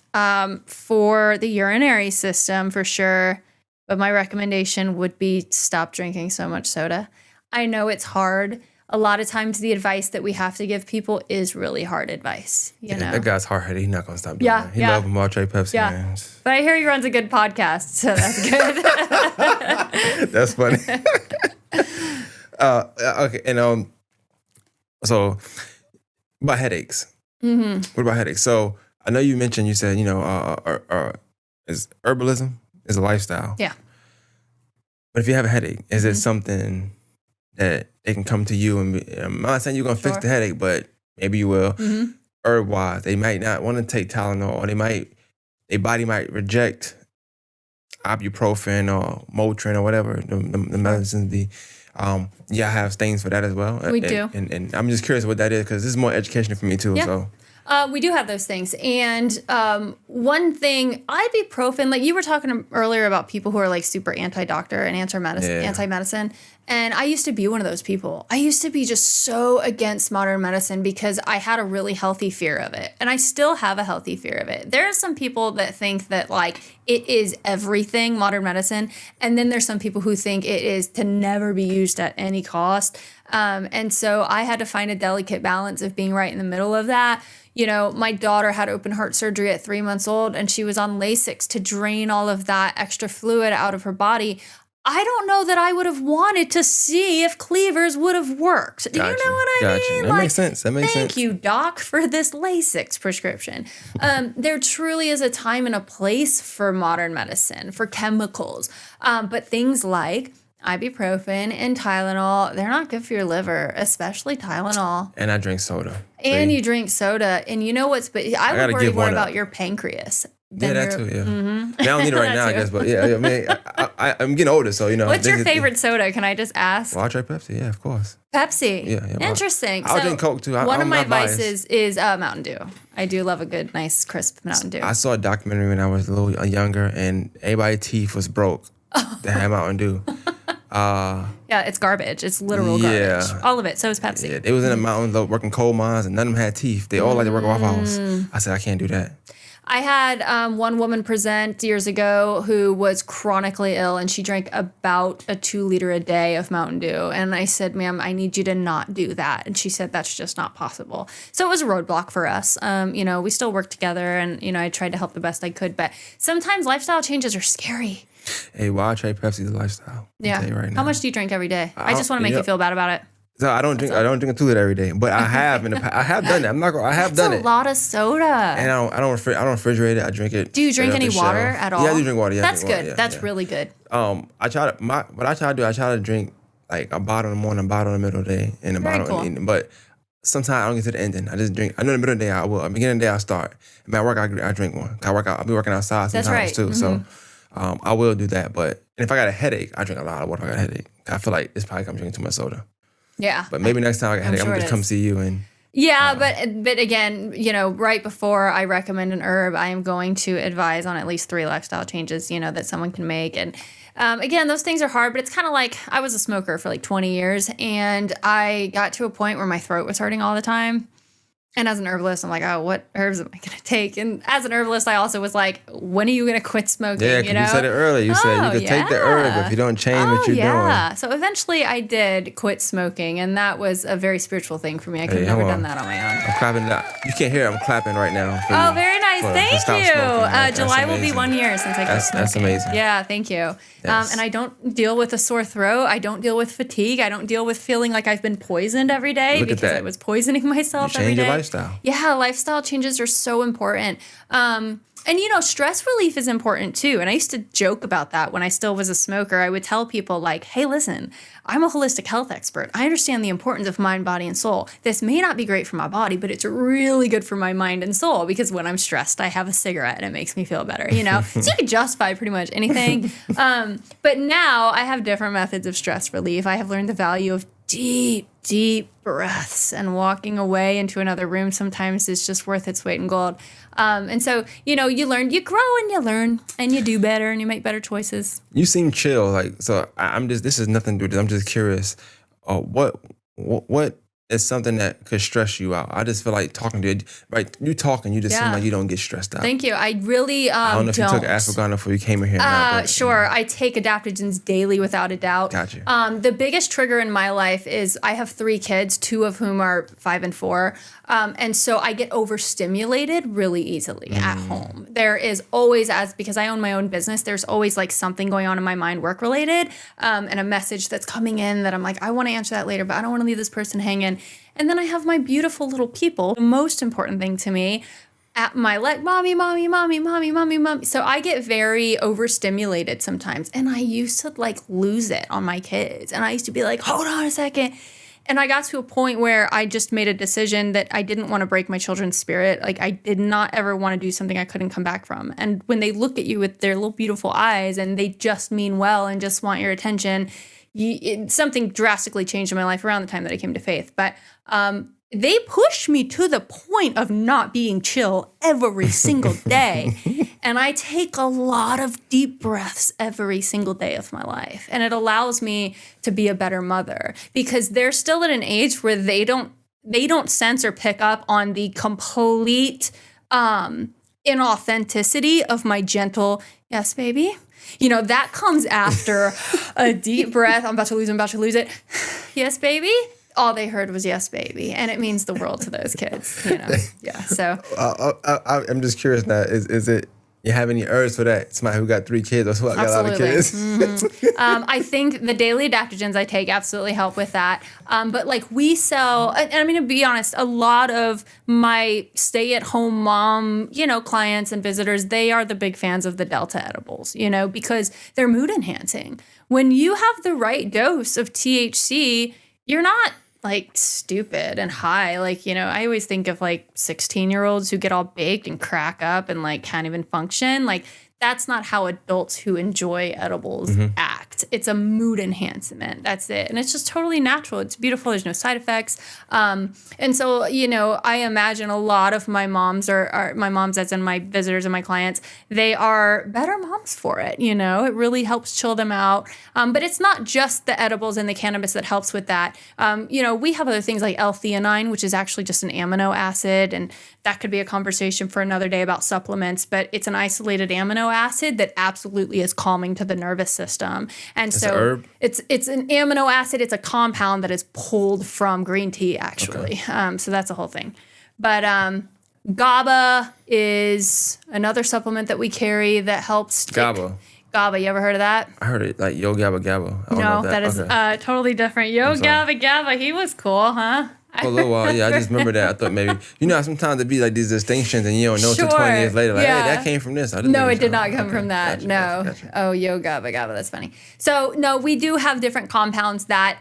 B: for the urinary system for sure, but my recommendation would be stop drinking so much soda. I know it's hard. A lot of times the advice that we have to give people is really hard advice, you know?
A: That guy's hard-headed. He's not going to stop doing that. He loves Marche Pepsi, man.
B: But I hear he runs a good podcast, so that's good.
A: That's funny. Okay, and so about headaches. Mm-hmm. What about headaches? So I know you mentioned, you said, is herbalism is a lifestyle.
B: Yeah.
A: But if you have a headache, is it something that they can come to you and I'm not saying you're going to fix the headache, but maybe you will. Mm-hmm. Herb-wise, they might not want to take Tylenol, or their body might reject ibuprofen or Motrin or whatever, the medicines. I have things for that as well.
B: We do.
A: And I'm just curious what that is, because this is more education for me too. Yeah. So.
B: We do have those things. And one thing, ibuprofen, like you were talking earlier about people who are like super anti-doctor and anti-medicine. And I used to be one of those people. I used to be just so against modern medicine because I had a really healthy fear of it. And I still have a healthy fear of it. There are some people that think that like it is everything, modern medicine. And then there's some people who think it is to never be used at any cost. And so I had to find a delicate balance of being right in the middle of that. My daughter had open heart surgery at 3 months old, and she was on Lasix to drain all of that extra fluid out of her body. I don't know that I would have wanted to see if cleavers would have worked. Do you know what I mean?
A: That makes sense.
B: Thank you, doc, for this Lasix prescription. There truly is a time and a place for modern medicine, for chemicals. But things like ibuprofen and Tylenol, they're not good for your liver, especially Tylenol.
A: And I drink soda.
B: And you drink soda. And you know what's... But I would worry more about your pancreas.
A: Yeah, that too, yeah. Mm-hmm. I don't need it right now, I guess, but yeah, I mean, I'm getting older, so,
B: What's your favorite soda? Can I just ask?
A: Well, I try Pepsi, yeah, of course.
B: Pepsi?
A: Yeah.
B: Interesting.
A: I'll drink Coke, too.
B: One of my vices is Mountain Dew. I do love a good, nice, crisp Mountain Dew.
A: I saw a documentary when I was a little younger, and everybody's teeth was broke that had Mountain Dew.
B: Yeah, it's garbage. It's literal garbage. All of it. So is Pepsi.
A: Yeah, they was in the mountains working coal mines, and none of them had teeth. They all like to work Waffle House. I said, I can't do that.
B: I had one woman present years ago who was chronically ill, and she drank about a 2 liter a day of Mountain Dew. And I said, ma'am, I need you to not do that. And she said, that's just not possible. So it was a roadblock for us. We still worked together, and, I tried to help the best I could. But sometimes lifestyle changes are scary.
A: Hey, why I try Pepsi the lifestyle?
B: Yeah.
A: Right now.
B: How much do you drink every day? I just want to make you feel bad about it.
A: So I don't drink a 2 liter every day, but I have in the past. I have done that. I'm not gonna. I have done it.
B: That's a lot of soda.
A: And I don't refrigerate it. I drink it.
B: Do you drink any water at all?
A: Yeah, I do drink water. Yeah,
B: that's good. That's really good.
A: What I try to do. I try to drink like a bottle in the morning, a bottle in the middle of the day, and a bottle in the evening. But sometimes I don't get to the ending. I just drink. I know in the middle of the day I will. At the beginning of the day I start. And at work I drink one. I'll be working outside sometimes too. Mm-hmm. So I will do that. But if I got a headache, I drink a lot of water. If I got a headache, I feel like it's probably I'm drinking too much soda.
B: Yeah.
A: But maybe next time I got a headache, I'm gonna just come see you and.
B: Yeah, but again, right before I recommend an herb, I am going to advise on at least 3 lifestyle changes, that someone can make. And again, those things are hard, but it's kind of like I was a smoker for like 20 years, and I got to a point where my throat was hurting all the time. And as an herbalist, I'm like, oh, what herbs am I going to take? And as an herbalist, I also was like, when are you going to quit smoking?
A: Yeah, you said it earlier. You said you could take the herb if you don't change what you're doing.
B: So eventually I did quit smoking, and that was a very spiritual thing for me. I could have never done that on my own.
A: I'm clapping. You can't hear it. I'm clapping right now.
B: Oh, very nice. Thank you. July will be 1 year since I quit smoking.
A: That's amazing.
B: Yeah, thank you. Yes. And I don't deal with a sore throat. I don't deal with fatigue. I don't deal with feeling like I've been poisoned every day because I was poisoning myself every day.
A: You change your lifestyle.
B: Yeah, lifestyle changes are so important. And, stress relief is important too. And I used to joke about that when I still was a smoker. I would tell people like, hey, listen, I'm a holistic health expert. I understand the importance of mind, body, and soul. This may not be great for my body, but it's really good for my mind and soul because when I'm stressed, I have a cigarette and it makes me feel better, So you could justify pretty much anything. But now I have different methods of stress relief. I have learned the value of deep deep breaths, and walking away into another room sometimes is just worth its weight in gold. And so, you learn, you grow and you learn and you do better and you make better choices.
A: You seem chill. Like, so this is nothing to do with this. I'm just curious. What is something that could stress you out? I just feel like talking to you, right? You talking, you just seem like you don't get stressed out.
B: Thank you. I really
A: I don't know if you took Ashwagandha before you came in here.
B: Sure. I take adaptogens daily without a doubt.
A: Gotcha.
B: The biggest trigger in my life is I have 3 kids, 2 of whom are 5 and 4. And so I get overstimulated really easily at home. There is always, because I own my own business, there's always like something going on in my mind work related, and a message that's coming in that I'm like, I want to answer that later, but I don't want to leave this person hanging. And then I have my beautiful little people. The most important thing to me at my mommy, mommy, mommy, mommy, mommy, mommy. So I get very overstimulated sometimes. And I used to like lose it on my kids. And I used to be like, hold on a second. And I got to a point where I just made a decision that I didn't want to break my children's spirit. Like, I did not ever want to do something I couldn't come back from. And when they look at you with their little beautiful eyes and they just mean well and just want your attention, something drastically changed in my life around the time that I came to faith. But they pushed me to the point of not being chill every single day. And I take a lot of deep breaths every single day of my life. And it allows me to be a better mother, because they're still at an age where they don't sense or pick up on the complete inauthenticity of my gentle, yes, baby. That comes after a deep breath. I'm about to lose it. Yes, baby. All they heard was yes, baby. And it means the world to those kids, Yeah. So
A: I'm just curious now, is it, you have any urge for that? Somebody who got 3 kids or who got a lot of kids?
B: Mm-hmm. I think the daily adaptogens I take absolutely help with that. But like we sell, and I'm going to be honest, a lot of my stay-at-home mom, clients and visitors, they are the big fans of the Delta edibles, because they're mood enhancing. When you have the right dose of THC, you're not like stupid and high. Like, I always think of like 16-year-olds who get all baked and crack up and like can't even function. Like, that's not how adults who enjoy edibles act. It's a mood enhancement. That's it. And it's just totally natural. It's beautiful. There's no side effects. And so, I imagine a lot of my moms are my moms, as in my visitors and my clients, they are better moms for it. It really helps chill them out. But it's not just the edibles and the cannabis that helps with that. We have other things like L-theanine, which is actually just an amino acid. And that could be a conversation for another day about supplements, but it's an isolated amino acid that absolutely is calming to the nervous system. And
A: it's so an herb?
B: It's an amino acid. It's a compound that is pulled from green tea, actually. Okay. So that's a whole thing. But GABA is another supplement that we carry that helps.
A: GABA.
B: GABA, you ever heard of that?
A: I heard it, like Yo Gabba Gabba.
B: No, that is totally different. Yo Gabba Gabba, he was cool, huh?
A: For a little while, yeah, I just remember that. I thought maybe, sometimes it'd be like these distinctions and you don't know until 20 years later, like, hey, that came from this.
B: No, it did not come from that. Gotcha. Oh, Yo Gabba Gabba, that's funny. So, no, we do have different compounds that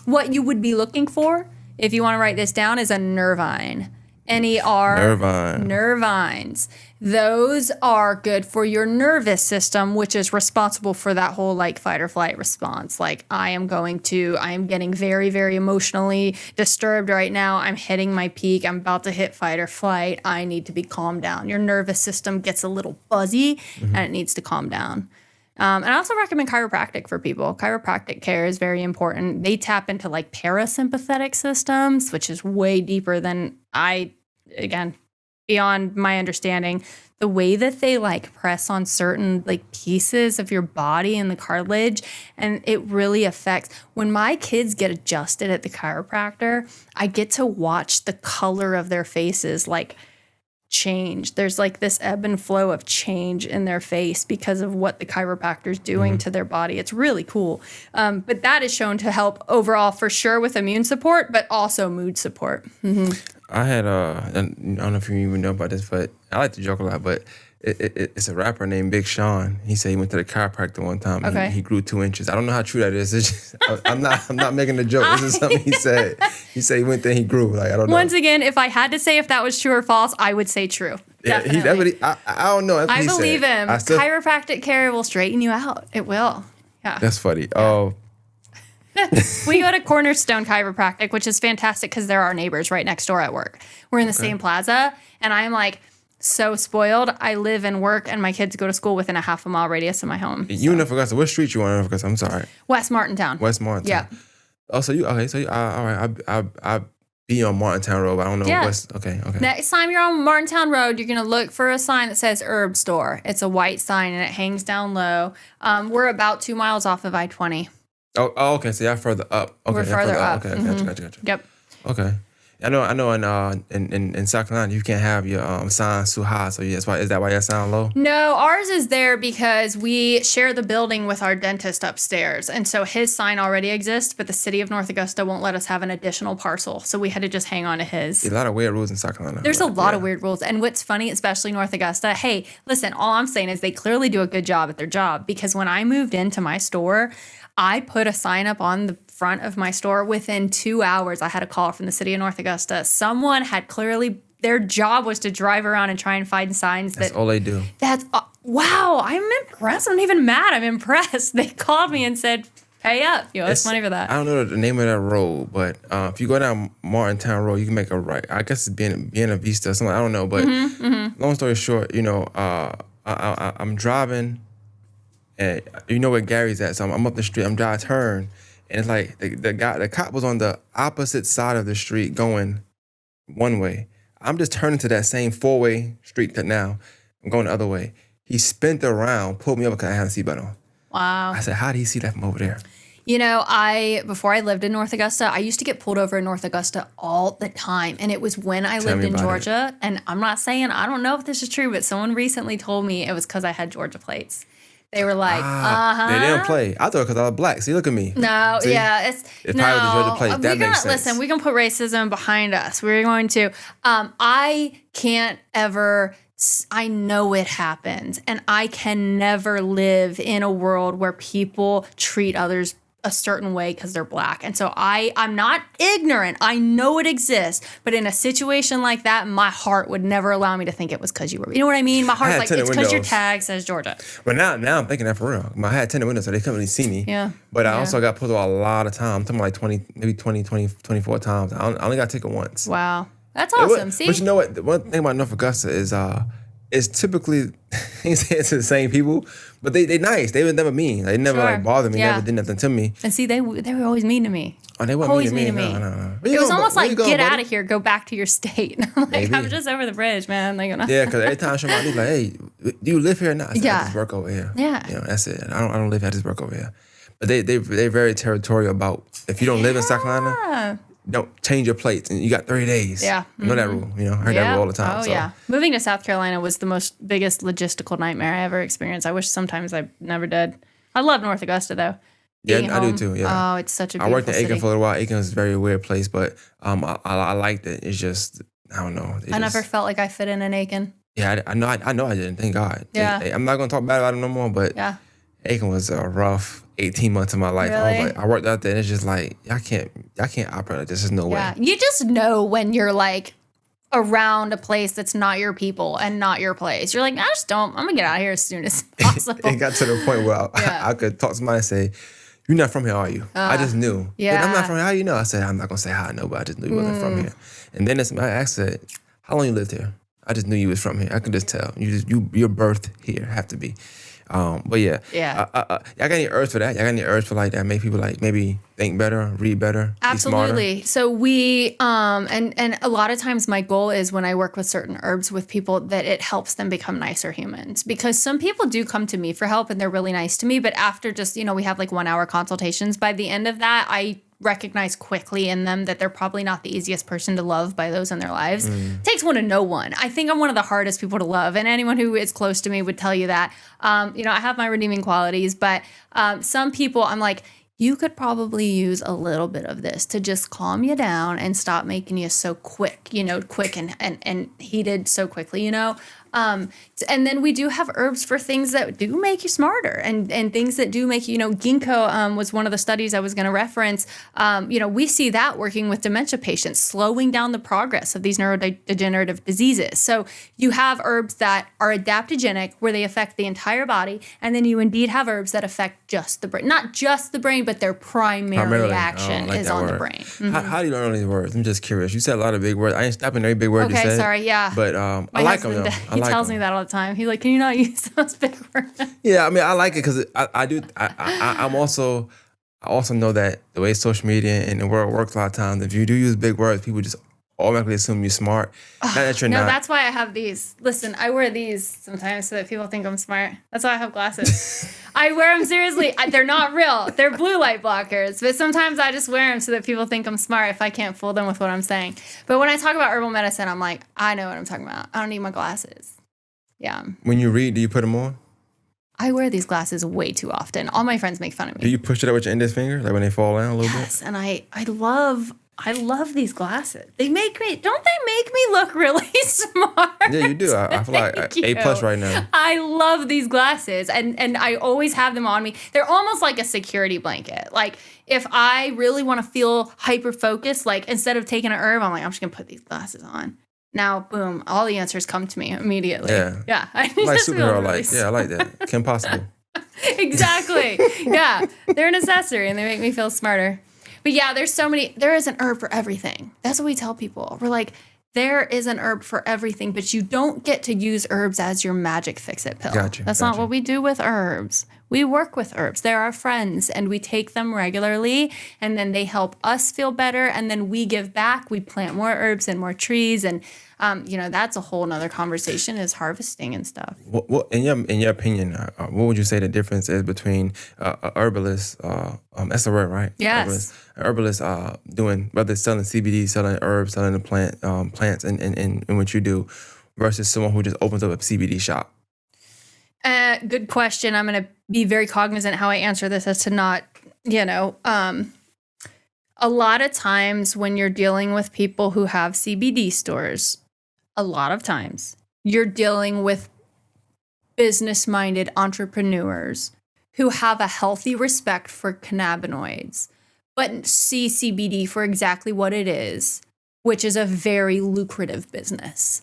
B: what you would be looking for, if you want to write this down, is a nervine. Nervines. Those are good for your nervous system, which is responsible for that whole like fight or flight response. Like, I am getting very, very emotionally disturbed right now. I'm hitting my peak. I'm about to hit fight or flight. I need to be calmed down. Your nervous system gets a little buzzy and it needs to calm down. And I also recommend chiropractic for people. Chiropractic care is very important. They tap into like parasympathetic systems, which is way deeper than beyond my understanding. The way that they like press on certain like pieces of your body and the cartilage, and it really affects. When my kids get adjusted at the chiropractor, I get to watch the color of their faces like change. There's like this ebb and flow of change in their face because of what the chiropractor's doing to their body. It's really cool. But that is shown to help overall for sure with immune support, but also mood support.
A: I had I don't know if you even know about this, but I like to joke a lot, but it's a rapper named Big Sean. He said he went to the chiropractor one time and he grew 2 inches. I don't know how true that is. It's just, I'm not making a joke. This is something he said. He said he went there and he grew. Like, I don't know.
B: Once again, if I had to say if that was true or false, I would say true. Definitely.
A: I don't know.
B: I believe him. Chiropractic care will straighten you out. It will. Yeah.
A: That's funny.
B: We go to Cornerstone Chiropractic, which is fantastic because they're our neighbors right next door at work. We're in the same plaza, and I'm like so spoiled. I live and work, and my kids go to school within a half a mile radius of my home.
A: You in Augusta? What street you on in Augusta? I'm sorry.
B: West Martintown.
A: West Martintown.
B: Yeah.
A: Oh, so you okay? So you all right? I be on Martintown Road, but I don't know what's okay.
B: Next time you're on Martintown Road, you're gonna look for a sign that says Herb Store. It's a white sign and it hangs down low. We're about 2 miles off of I-20.
A: Oh, okay. So y'all further up. Okay,
B: We're further up.
A: Okay, gotcha.
B: Yep.
A: Okay. I know. In South Carolina, you can't have your signs too high. So that's why. Is that why your sound low?
B: No, ours is there because we share the building with our dentist upstairs, and so his sign already exists. But the city of North Augusta won't let us have an additional parcel, so we had to just hang on to his.
A: A lot of weird rules in South Carolina.
B: There's a lot of weird rules, and what's funny, especially North Augusta. Hey, listen, all I'm saying is they clearly do a good job at their job because when I moved into my store, I put a sign up on the front of my store. Within 2 hours, I had a call from the city of North Augusta. Someone had clearly, their job was to drive around and try and find signs.
A: That's all they do.
B: That's, wow, I'm impressed. I'm not even mad. I'm impressed. They called me and said, pay up. You owe us money for that.
A: I don't know the name of that road, but if you go down Martintown Road, you can make a right. I guess it's Buena Vista or something. I don't know, but long story short, I'm driving. And you know where Gary's at, so I'm up the street. I'm driving turn, and it's like the cop was on the opposite side of the street going one way. I'm just turning to that same 4-way street that now I'm going the other way. He spent around, pulled me over because I had a seatbelt on.
B: Wow.
A: I said, how did he see that from over there?
B: You know, before I lived in North Augusta, I used to get pulled over in North Augusta all the time. And it was when I lived in Georgia. And I'm not saying, I don't know if this is true, but someone recently told me it was because I had Georgia plates. They were like,
A: They didn't play. I thought because I was black. See, look at me.
B: No,
A: See?
B: yeah,
A: It's probably the Georgia plates. That makes sense.
B: Listen, we can put racism behind us. We're going to. I can't ever. I know it happens, and I can never live in a world where people treat others a certain way because they're black. And so I'm not ignorant. I know it exists. But in a situation like that, my heart would never allow me to think it was because you were. You know what I mean? My heart's like, it's because your tag says Georgia.
A: But now I'm thinking that for real. I had tinted windows, so they couldn't really see me.
B: Yeah.
A: But I also got pulled over a lot of times. I'm talking like 24 times. I only got ticket once.
B: Wow. That's awesome. See?
A: But you know what? The one thing about North Augusta is it's typically it's the same people, but they nice. They were never mean. They never like bothered me. Never did nothing to me.
B: And see, they were always mean to me.
A: Oh, they weren't
B: always
A: mean to
B: me.
A: No.
B: It was almost like, get out of here, go back to your state. Like, I'm just over the bridge, man. Like,
A: yeah, because every time I show my like, hey, do you live here or not? I said, I just work over here.
B: Yeah.
A: That's it. I don't live here. I just work over here. But they're very territorial about if you don't live in South Carolina, don't change your plates and you got 30 days.
B: Yeah.
A: You know that rule. I heard that rule all the time.
B: Oh, yeah. Moving to South Carolina was the biggest logistical nightmare I ever experienced. I wish sometimes I never did. I love North Augusta, though.
A: Yeah, I do too. Yeah.
B: Oh, it's such a beautiful
A: I worked in Aiken
B: city.
A: for a little while. Aiken is a very weird place, but I liked it. It's just, I don't know.
B: I never felt like I fit in Aiken.
A: Yeah, I know I didn't. Thank God.
B: Yeah.
A: I'm not going to talk bad about it no more, but Aiken was a rough 18 months of my life.
B: Really?
A: I was like, I worked out there, and it's just like, I can't operate like this. There's no way.
B: You just know when you're like around a place that's not your people and not your place. You're like, I'm gonna get out of here as soon as possible.
A: It got to the point where I could talk to somebody and say, you're not from here, are you? I just knew.
B: Yeah.
A: I'm not from here. How you know? I said, I'm not going to say how I know, but I just knew you wasn't from here. And then I asked, said, how long you lived here? I just knew you was from here. I could just tell. Your birth here have to be. But yeah. Y'all got any herbs for that? Y'all got any herbs for like that? Make people like maybe think better, read better,
B: Absolutely.
A: be smarter?
B: So we and a lot of times my goal is when I work with certain herbs with people that it helps them become nicer humans, because some people do come to me for help and they're really nice to me, but after just, we have like 1 hour consultations. By the end of that, I recognize quickly in them that they're probably not the easiest person to love by those in their lives. It takes one to know one. I think I'm one of the hardest people to love, and anyone who is close to me would tell you that. I have my redeeming qualities, but some people I'm like, you could probably use a little bit of this to just calm you down and stop making you so quick and heated so quickly, And then we do have herbs for things that do make you smarter and things that do make you, ginkgo was one of the studies I was going to reference. We see that working with dementia patients, slowing down the progress of these neurodegenerative diseases. So you have herbs that are adaptogenic, where they affect the entire body. And then you indeed have herbs that affect just the brain, not just the brain, but their primary action is on the brain. Mm-hmm.
A: How do you learn all these words? I'm just curious. You said a lot of big words. I ain't stopping every big word you said.
B: Okay, sorry, yeah.
A: But I like them, though.
B: He tells me that all the time. He's like, can you not use those big words?
A: Yeah, I mean, I like it because I do. I also know that the way social media and the world works a lot of times, if you do use big words, people just automatically assume you're smart. Not that you're not.
B: No, that's why I have these. Listen, I wear these sometimes so that people think I'm smart. That's why I have glasses. I wear them seriously. They're not real. They're blue light blockers. But sometimes I just wear them so that people think I'm smart if I can't fool them with what I'm saying. But when I talk about herbal medicine, I'm like, I know what I'm talking about. I don't need my glasses. Yeah.
A: When you read, do you put them on?
B: I wear these glasses way too often. All my friends make fun of me.
A: Do you push it up with your index finger, like when they fall down a little bit?
B: Yes, and I love these glasses. Don't they make me look really smart?
A: Yeah, you do. I feel like A+ right now.
B: I love these glasses, and I always have them on me. They're almost like a security blanket. Like if I really want to feel hyper focused, like instead of taking an herb, I'm like, I'm just gonna put these glasses on. Now, boom, all the answers come to me immediately. Yeah.
A: Like superhero, really I like that. Kim Possible.
B: Exactly. Yeah, they're an accessory, and they make me feel smarter. But yeah, there is an herb for everything. That's what we tell people. We're like, there is an herb for everything, but you don't get to use herbs as your magic fix-it pill. That's not what we do with herbs. We work with herbs. They're our friends, and we take them regularly, and then they help us feel better, and then we give back. We plant more herbs and more trees, and that's a whole nother conversation, is harvesting and stuff.
A: What in your opinion, what would you say the difference is between a herbalist, that's the word, right?
B: Yes.
A: Herbalist doing, whether it's selling CBD, selling herbs, selling the plants and what you do, versus someone who just opens up a CBD shop?
B: Good question. I'm going to be very cognizant how I answer this as to not, a lot of times when you're dealing with people who have CBD stores, a lot of times you're dealing with business-minded entrepreneurs who have a healthy respect for cannabinoids, but see CBD for exactly what it is, which is a very lucrative business.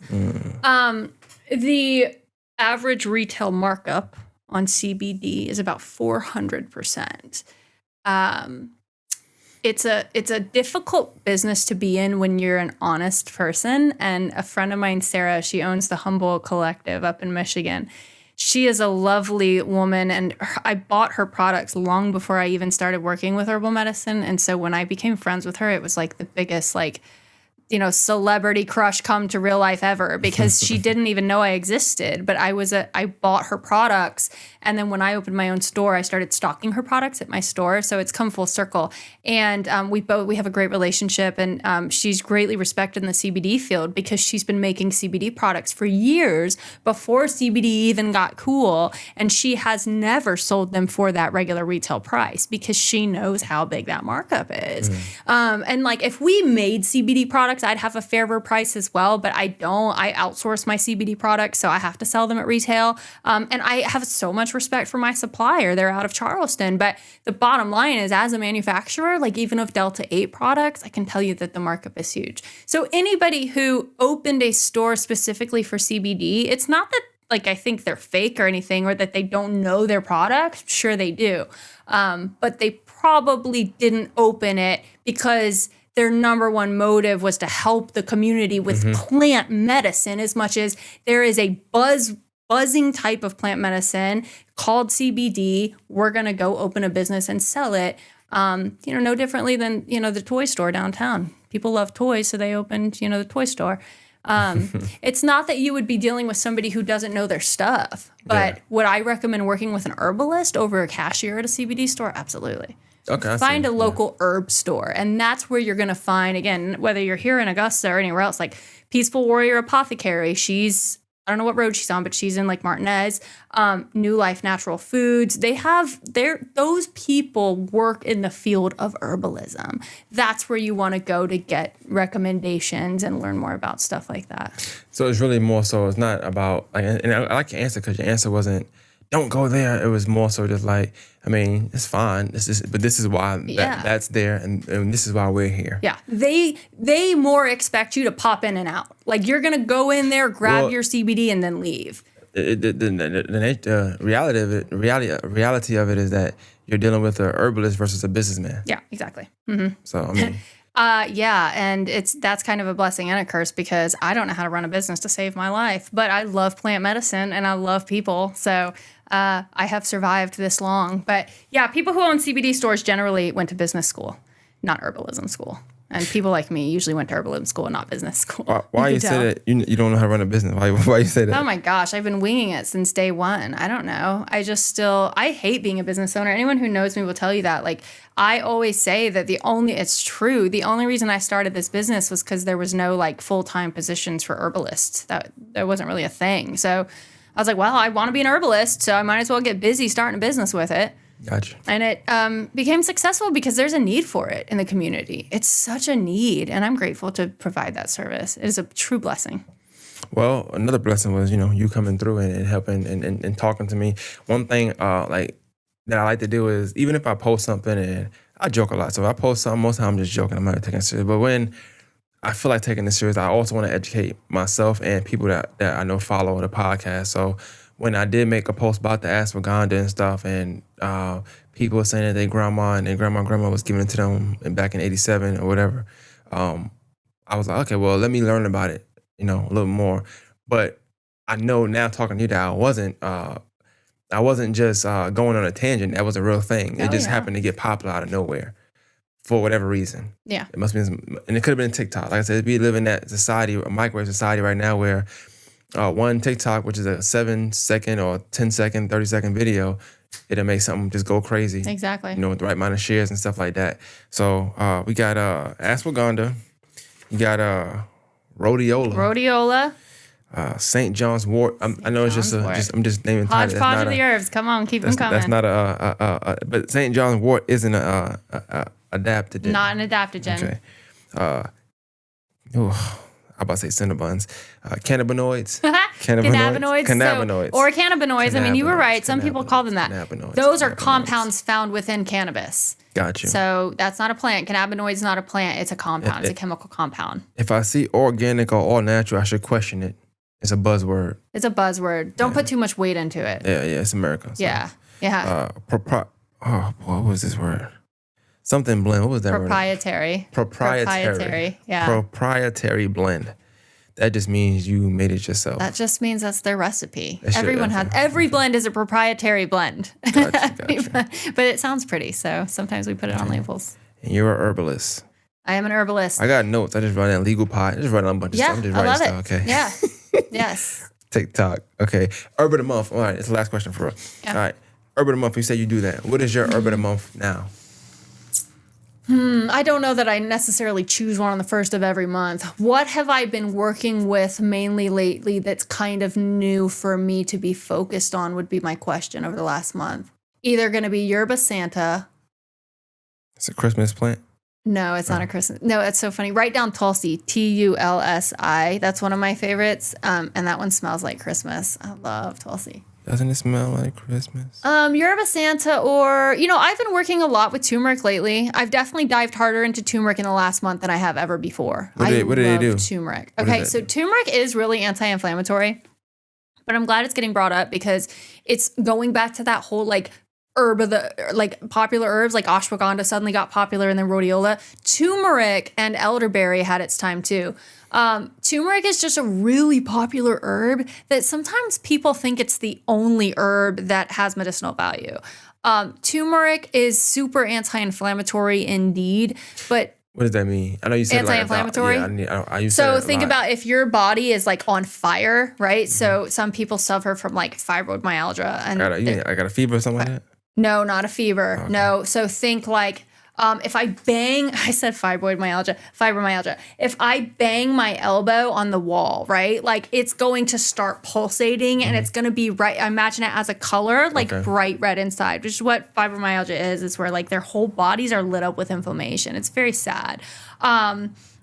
B: The average retail markup on CBD is about 400%. It's a difficult business to be in when you're an honest person. And a friend of mine, Sarah, she owns the Humble Collective up in Michigan. She is a lovely woman, and I bought her products long before I even started working with herbal medicine. And so when I became friends with her, it was like the biggest celebrity crush come to real life ever, because she didn't even know I existed. But I bought her products, and then when I opened my own store, I started stocking her products at my store. So it's come full circle, and we have a great relationship, and she's greatly respected in the CBD field because she's been making CBD products for years before CBD even got cool, and she has never sold them for that regular retail price because she knows how big that markup is. And like if we made CBD products, I'd have a fairer price as well, but I don't. I outsource my CBD products, so I have to sell them at retail. And I have so much respect for my supplier. They're out of Charleston. But the bottom line is, as a manufacturer, like even of Delta 8 products, I can tell you that the markup is huge. So anybody who opened a store specifically for CBD, it's not that I think they're fake or anything, or that they don't know their product. Sure they do. But they probably didn't open it because their number one motive was to help the community with plant medicine, as much as there is a buzzing type of plant medicine called CBD. We're going to go open a business and sell it. No differently than, the toy store downtown. People love toys, so they opened, the toy store. It's not that you would be dealing with somebody who doesn't know their stuff, but would I recommend working with an herbalist over a cashier at a CBD store? Absolutely.
A: Okay.
B: Find a local herb store, and that's where you're going to find, again, whether you're here in Augusta or anywhere else, like Peaceful Warrior Apothecary. She's I don't know what road she's on, but she's in like Martinez, New Life Natural Foods. Those people work in the field of herbalism. That's where you want to go to get recommendations and learn more about stuff like that.
A: So it's really more so, it's not about, like, and I like your answer because your answer wasn't, don't go there. It was more so just like, I mean, it's fine. But this is why that's there, and this is why we're here.
B: Yeah, they more expect you to pop in and out. Like you're gonna go in there, grab your CBD, and then leave.
A: The reality of it is that you're dealing with a herbalist versus a businessman.
B: Yeah, exactly. Mm-hmm.
A: So I mean.
B: Yeah, and that's kind of a blessing and a curse because I don't know how to run a business to save my life, but I love plant medicine and I love people, so I have survived this long. But yeah, people who own CBD stores generally went to business school, not herbalism school. And people like me usually went to herbalism school and not business school.
A: Why you say that? You don't know how to run a business. Why you say that?
B: Oh my gosh, I've been winging it since day one. I don't know. I hate being a business owner. Anyone who knows me will tell you that. Like, I always say that it's true. The only reason I started this business was because there was no like full-time positions for herbalists. That wasn't really a thing. So I was like, well, I want to be an herbalist, so I might as well get busy starting a business with it.
A: Gotcha.
B: And it became successful because there's a need for it in the community. It's such a need, and I'm grateful to provide that service. It is a true blessing.
A: Well, another blessing was, you coming through and helping and talking to me. One thing like that I like to do is, even if I post something, and I joke a lot. So if I post something, most of the time I'm just joking. I'm not taking it serious. But when I feel like taking it serious, I also want to educate myself and people that I know follow the podcast. So when I did make a post about the ashwagandha and stuff, and people were saying that their grandma and their grandma was giving it to them back in 87 or whatever, I was like, okay, well, let me learn about it, a little more. But I know now, talking to you, that I wasn't just going on a tangent. That was a real thing. It just happened to get popular out of nowhere for whatever reason.
B: Yeah.
A: It must be, and it could have been TikTok. Like I said, we live in that society, a microwave society right now, where one TikTok, which is a 7-second or 10-second, 30-second video, it'll make something just go crazy.
B: Exactly.
A: With the right amount of shares and stuff like that. So we got ashwagandha, you got
B: rhodiola,
A: St. Johns Wort. I know it's I'm just naming titles.
B: Hodgepodge of the herbs. Come on, keep them coming.
A: That's not but St. Johns Wort isn't a adaptogen.
B: Not an adaptogen.
A: Okay. I'm about to say Cinnabons. Cannabinoids.
B: Cannabinoids. Or cannabinoids. I mean, you were right. Some people call them that. Those are compounds found within cannabis.
A: Gotcha.
B: So that's not a plant. Cannabinoid is not a plant. It's a compound. It's a chemical compound.
A: If I see organic or all natural, I should question it. It's a buzzword.
B: It's a buzzword. Don't put too much weight into it.
A: Yeah, it's America. So.
B: Yeah.
A: What was this word? Something blend. What was that
B: Proprietary.
A: word? Proprietary.
B: Yeah.
A: Proprietary blend. That just means you made it yourself.
B: That just means that's their recipe. Every blend is a proprietary blend.
A: Gotcha.
B: But it sounds pretty, so sometimes we put it on labels.
A: And you're a herbalist.
B: I am an herbalist.
A: I got notes. I just write down legal pot. I just write down a bunch of stuff. I'm just
B: I love
A: writing
B: it.
A: stuff. Okay.
B: Yeah. Yes.
A: TikTok. Okay. Herb of the month. All right. It's the last question for us.
B: Yeah.
A: All right. Herb of the month. You say you do that. What is your herb of the month now?
B: I don't know that I necessarily choose one on the first of every month. What have I been working with mainly lately that's kind of new for me to be focused on would be my question over the last month. Either going to be Yerba Santa.
A: It's a Christmas plant?
B: No, it's not a Christmas. No, it's so funny. Write down Tulsi, Tulsi. That's one of my favorites. And that one smells like Christmas. I love Tulsi.
A: Doesn't it smell like Christmas?
B: Yerba Santa, or, I've been working a lot with turmeric lately. I've definitely dived harder into turmeric in the last month than I have ever before.
A: What do they do?
B: Turmeric. Okay, so turmeric is really anti-inflammatory, but I'm glad it's getting brought up because it's going back to that whole herb of the popular herbs, like ashwagandha suddenly got popular, and then rhodiola. Turmeric and elderberry had its time too. Turmeric is just a really popular herb that sometimes people think it's the only herb that has medicinal value. Turmeric is super anti-inflammatory indeed, but
A: what does that mean? I know you said
B: anti-inflammatory.
A: I used
B: so think about if your body is on fire, right? Mm-hmm. So some people suffer from fibromyalgia, and
A: I got a fever or something like that.
B: No, not a fever. Okay. No. So think If I bang, I said fibromyalgia. If I bang my elbow on the wall, right, like it's going to start pulsating and it's going to be right. I imagine it as a color, like bright red inside, which is what fibromyalgia is. It's where like their whole bodies are lit up with inflammation. It's very sad.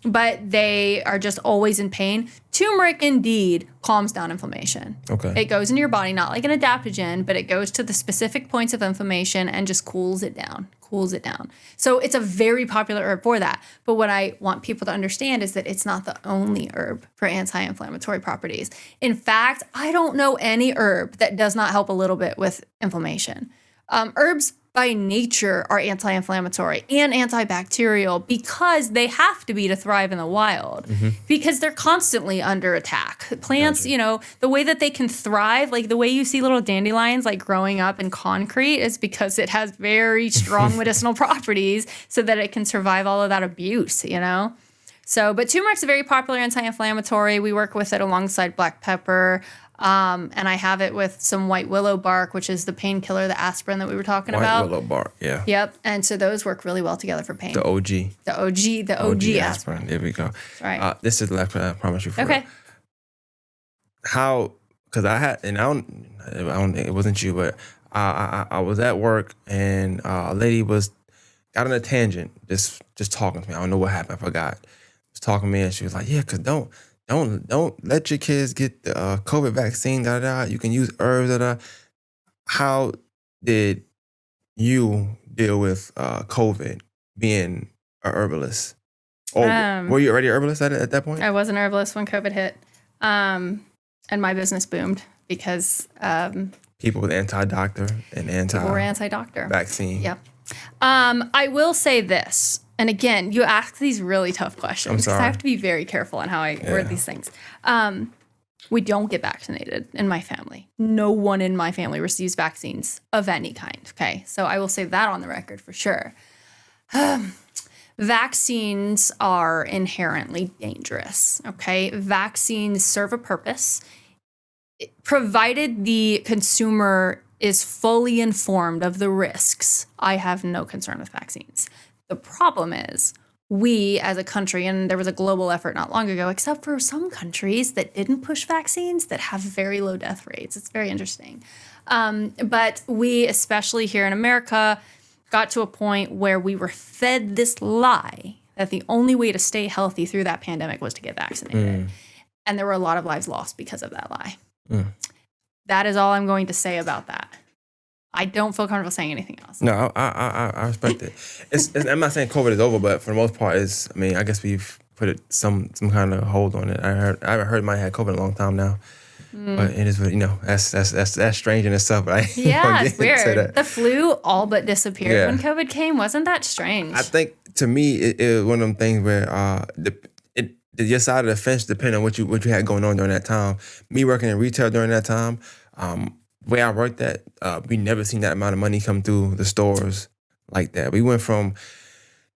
B: But they are just always in pain. Turmeric indeed calms down inflammation.
A: Okay.
B: It goes into your body, not like an adaptogen, but it goes to the specific points of inflammation and just cools it down. So it's a very popular herb for that. But what I want people to understand is that it's not the only herb for anti-inflammatory properties. In fact, I don't know any herb that does not help a little bit with inflammation. Herbs by nature are anti-inflammatory and antibacterial because they have to be to thrive in the wild because they're constantly under attack. Plants, you know, the way that they can thrive, like the way you see little dandelions like growing up in concrete is because it has very strong medicinal properties so that it can survive all of that abuse, you know? So, but turmeric's a very popular anti-inflammatory. We work with it alongside black pepper. And I have it with some white willow bark, which is the painkiller, the aspirin that we were talking about.
A: White willow bark, yeah.
B: Yep. And so those work really well together for pain.
A: The OG.
B: The OG aspirin.
A: There we go.
B: Right.
A: This is the last one, I promise you.
B: Okay.
A: How, because I had, and I don't, it wasn't you, but I was at work and a lady got on a tangent, just talking to me. I don't know what happened. I forgot. Was talking to me and she was like, yeah, because don't let your kids get the COVID vaccine, You can use herbs, How did you deal with COVID being a herbalist? Or were you already a herbalist at that point?
B: I was an herbalist when COVID hit. And my business boomed because
A: people with anti-doctor and
B: people were anti-doctor.
A: Vaccine.
B: Yep. I will say this. And again, you ask these really tough questions because I have to be very careful on how I word these things. We don't get vaccinated in my family. No one in my family receives vaccines of any kind, okay? So I will say that on the record for sure. Vaccines are inherently dangerous, okay? Vaccines serve a purpose, provided the consumer is fully informed of the risks. I have no concern with vaccines. The problem is we as a country, and there was a global effort not long ago, except for some countries that didn't push vaccines that have very low death rates. It's very interesting. But we, especially here in America, got to a point where we were fed this lie that the only way to stay healthy through that pandemic was to get vaccinated. And there were a lot of lives lost because of that lie. That is all I'm going to say about that. I don't feel comfortable saying anything else.
A: No, I respect it. I'm not saying COVID is over, but for the most part, I guess we've put some kind of hold on it. I haven't heard my had COVID in a long time now, but it is, that's strange in itself. But
B: it's weird. The flu all but disappeared when COVID came. Wasn't that strange?
A: I think to me, it was one of them things where your side of the fence depending on what you had going on during that time. Me working in retail during that time. Where I worked at, we never seen that amount of money come through the stores like that. We went from,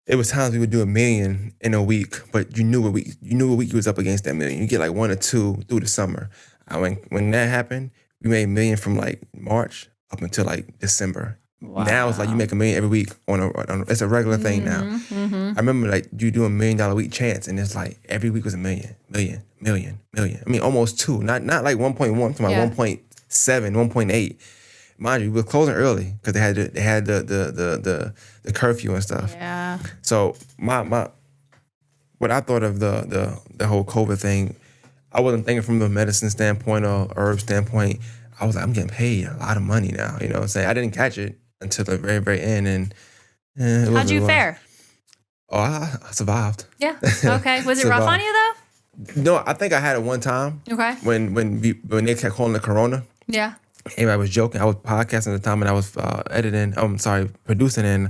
A: it was times we would do $1 million in a week, but you knew a week you was up against that $1 million. You get like 1 or 2 through the summer. When that happened, we made $1 million from like March up until like December. Wow. Now it's like you make $1 million every week it's a regular thing now. I remember like you do $1 million a week chance, and it's like every week was $1 million. I mean almost 2, not like 1.1. I'm talking about 1.7, 1.8. Mind you, we were closing early because they had the curfew and stuff.
B: Yeah.
A: So what I thought of the whole COVID thing, I wasn't thinking from the medicine standpoint or herb standpoint. I was like, I'm getting paid a lot of money now. You know what I'm saying? I didn't catch it until the very, very end. And
B: how'd you fare?
A: Oh, I survived.
B: Yeah. Okay. Was it rough on you though?
A: No, I think I had it one time.
B: Okay.
A: When they kept calling it Corona.
B: Yeah.
A: Everybody was joking. I was podcasting at the time and I was producing, and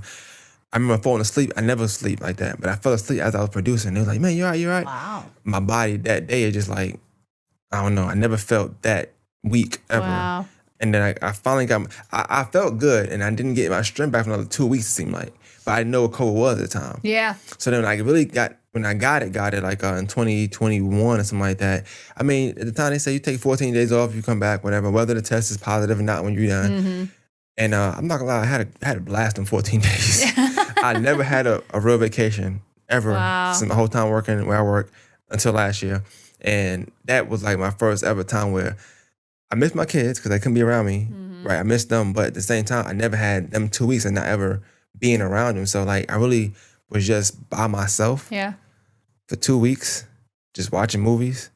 A: I remember falling asleep. I never sleep like that, but I fell asleep as I was producing. They were like, man, you all right?
B: Wow.
A: My body that day is just like, I don't know. I never felt that weak ever.
B: Wow.
A: And then I finally I felt good, and I didn't get my strength back for another 2 weeks, it seemed like. But I didn't know what COVID was at the time.
B: Yeah.
A: So then when I got it like in 2021 or something like that. I mean, at the time they say you take 14 days off, you come back, whatever, whether the test is positive or not when you're done. And I'm not gonna lie, I had a blast in 14 days. I never had a real vacation ever
B: Wow.
A: since my whole time working where I work until last year. And that was like my first ever time where I missed my kids because they couldn't be around me. Right. I missed them. But at the same time, I never had them 2 weeks and not ever being around them. So like I really was just by myself for 2 weeks, just watching movies.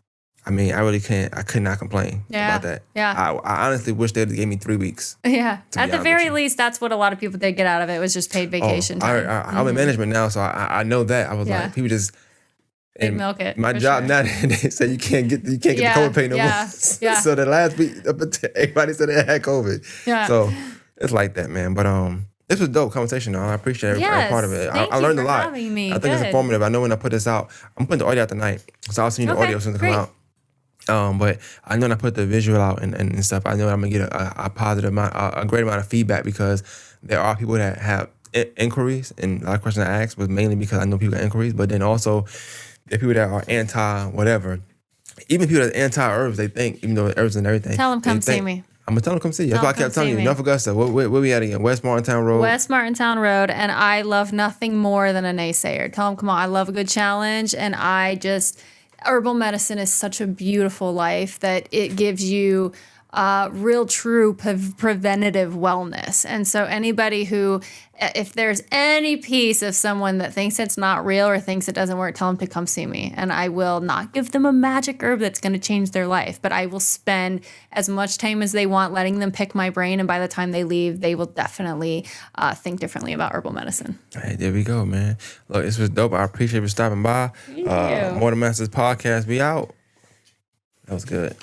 A: I mean, I could not complain about that.
B: Yeah.
A: I honestly wish they'd gave me 3 weeks.
B: Yeah. At the very least, that's what a lot of people did get out of it, was just paid vacation time.
A: I'm in management now, so I know that. I was like, people just
B: milk it.
A: My job now, they say you can't get the COVID pay no more.
B: Yeah.
A: So the last week, up until everybody said they had COVID.
B: Yeah.
A: So it's like that, man. But this was a dope conversation, though. I appreciate every part of it.
B: Thank
A: I learned
B: you
A: a
B: for
A: lot.
B: having me.
A: I think it's informative. I know when I put this out, I'm putting the audio out tonight, so I'll send you the audio as soon as it comes out. But I know when I put the visual out and stuff, I know I'm gonna get a positive amount, a great amount of feedback, because there are people that have inquiries, and a lot of questions I asked was mainly because I know people got inquiries, but then also there are people that are anti whatever. Even people that are anti herbs, they think, even though herbs and everything.
B: Tell them come see me.
A: I'm gonna tell them come see you. That's why I kept telling you, North Augusta. Where we at again? West Martintown Road.
B: West Martintown Road, and I love nothing more than a naysayer. Tell them, come on, I love a good challenge, and herbal medicine is such a beautiful life that it gives you real, true preventative wellness. And so anybody who, if there's any piece of someone that thinks it's not real or thinks it doesn't work, tell them to come see me. And I will not give them a magic herb that's going to change their life, but I will spend as much time as they want letting them pick my brain. And by the time they leave, they will definitely think differently about herbal medicine.
A: Hey, there we go, man. Look, this was dope. I appreciate you stopping by.
B: Thank you.
A: More Than Masters podcast. Be out. That was good.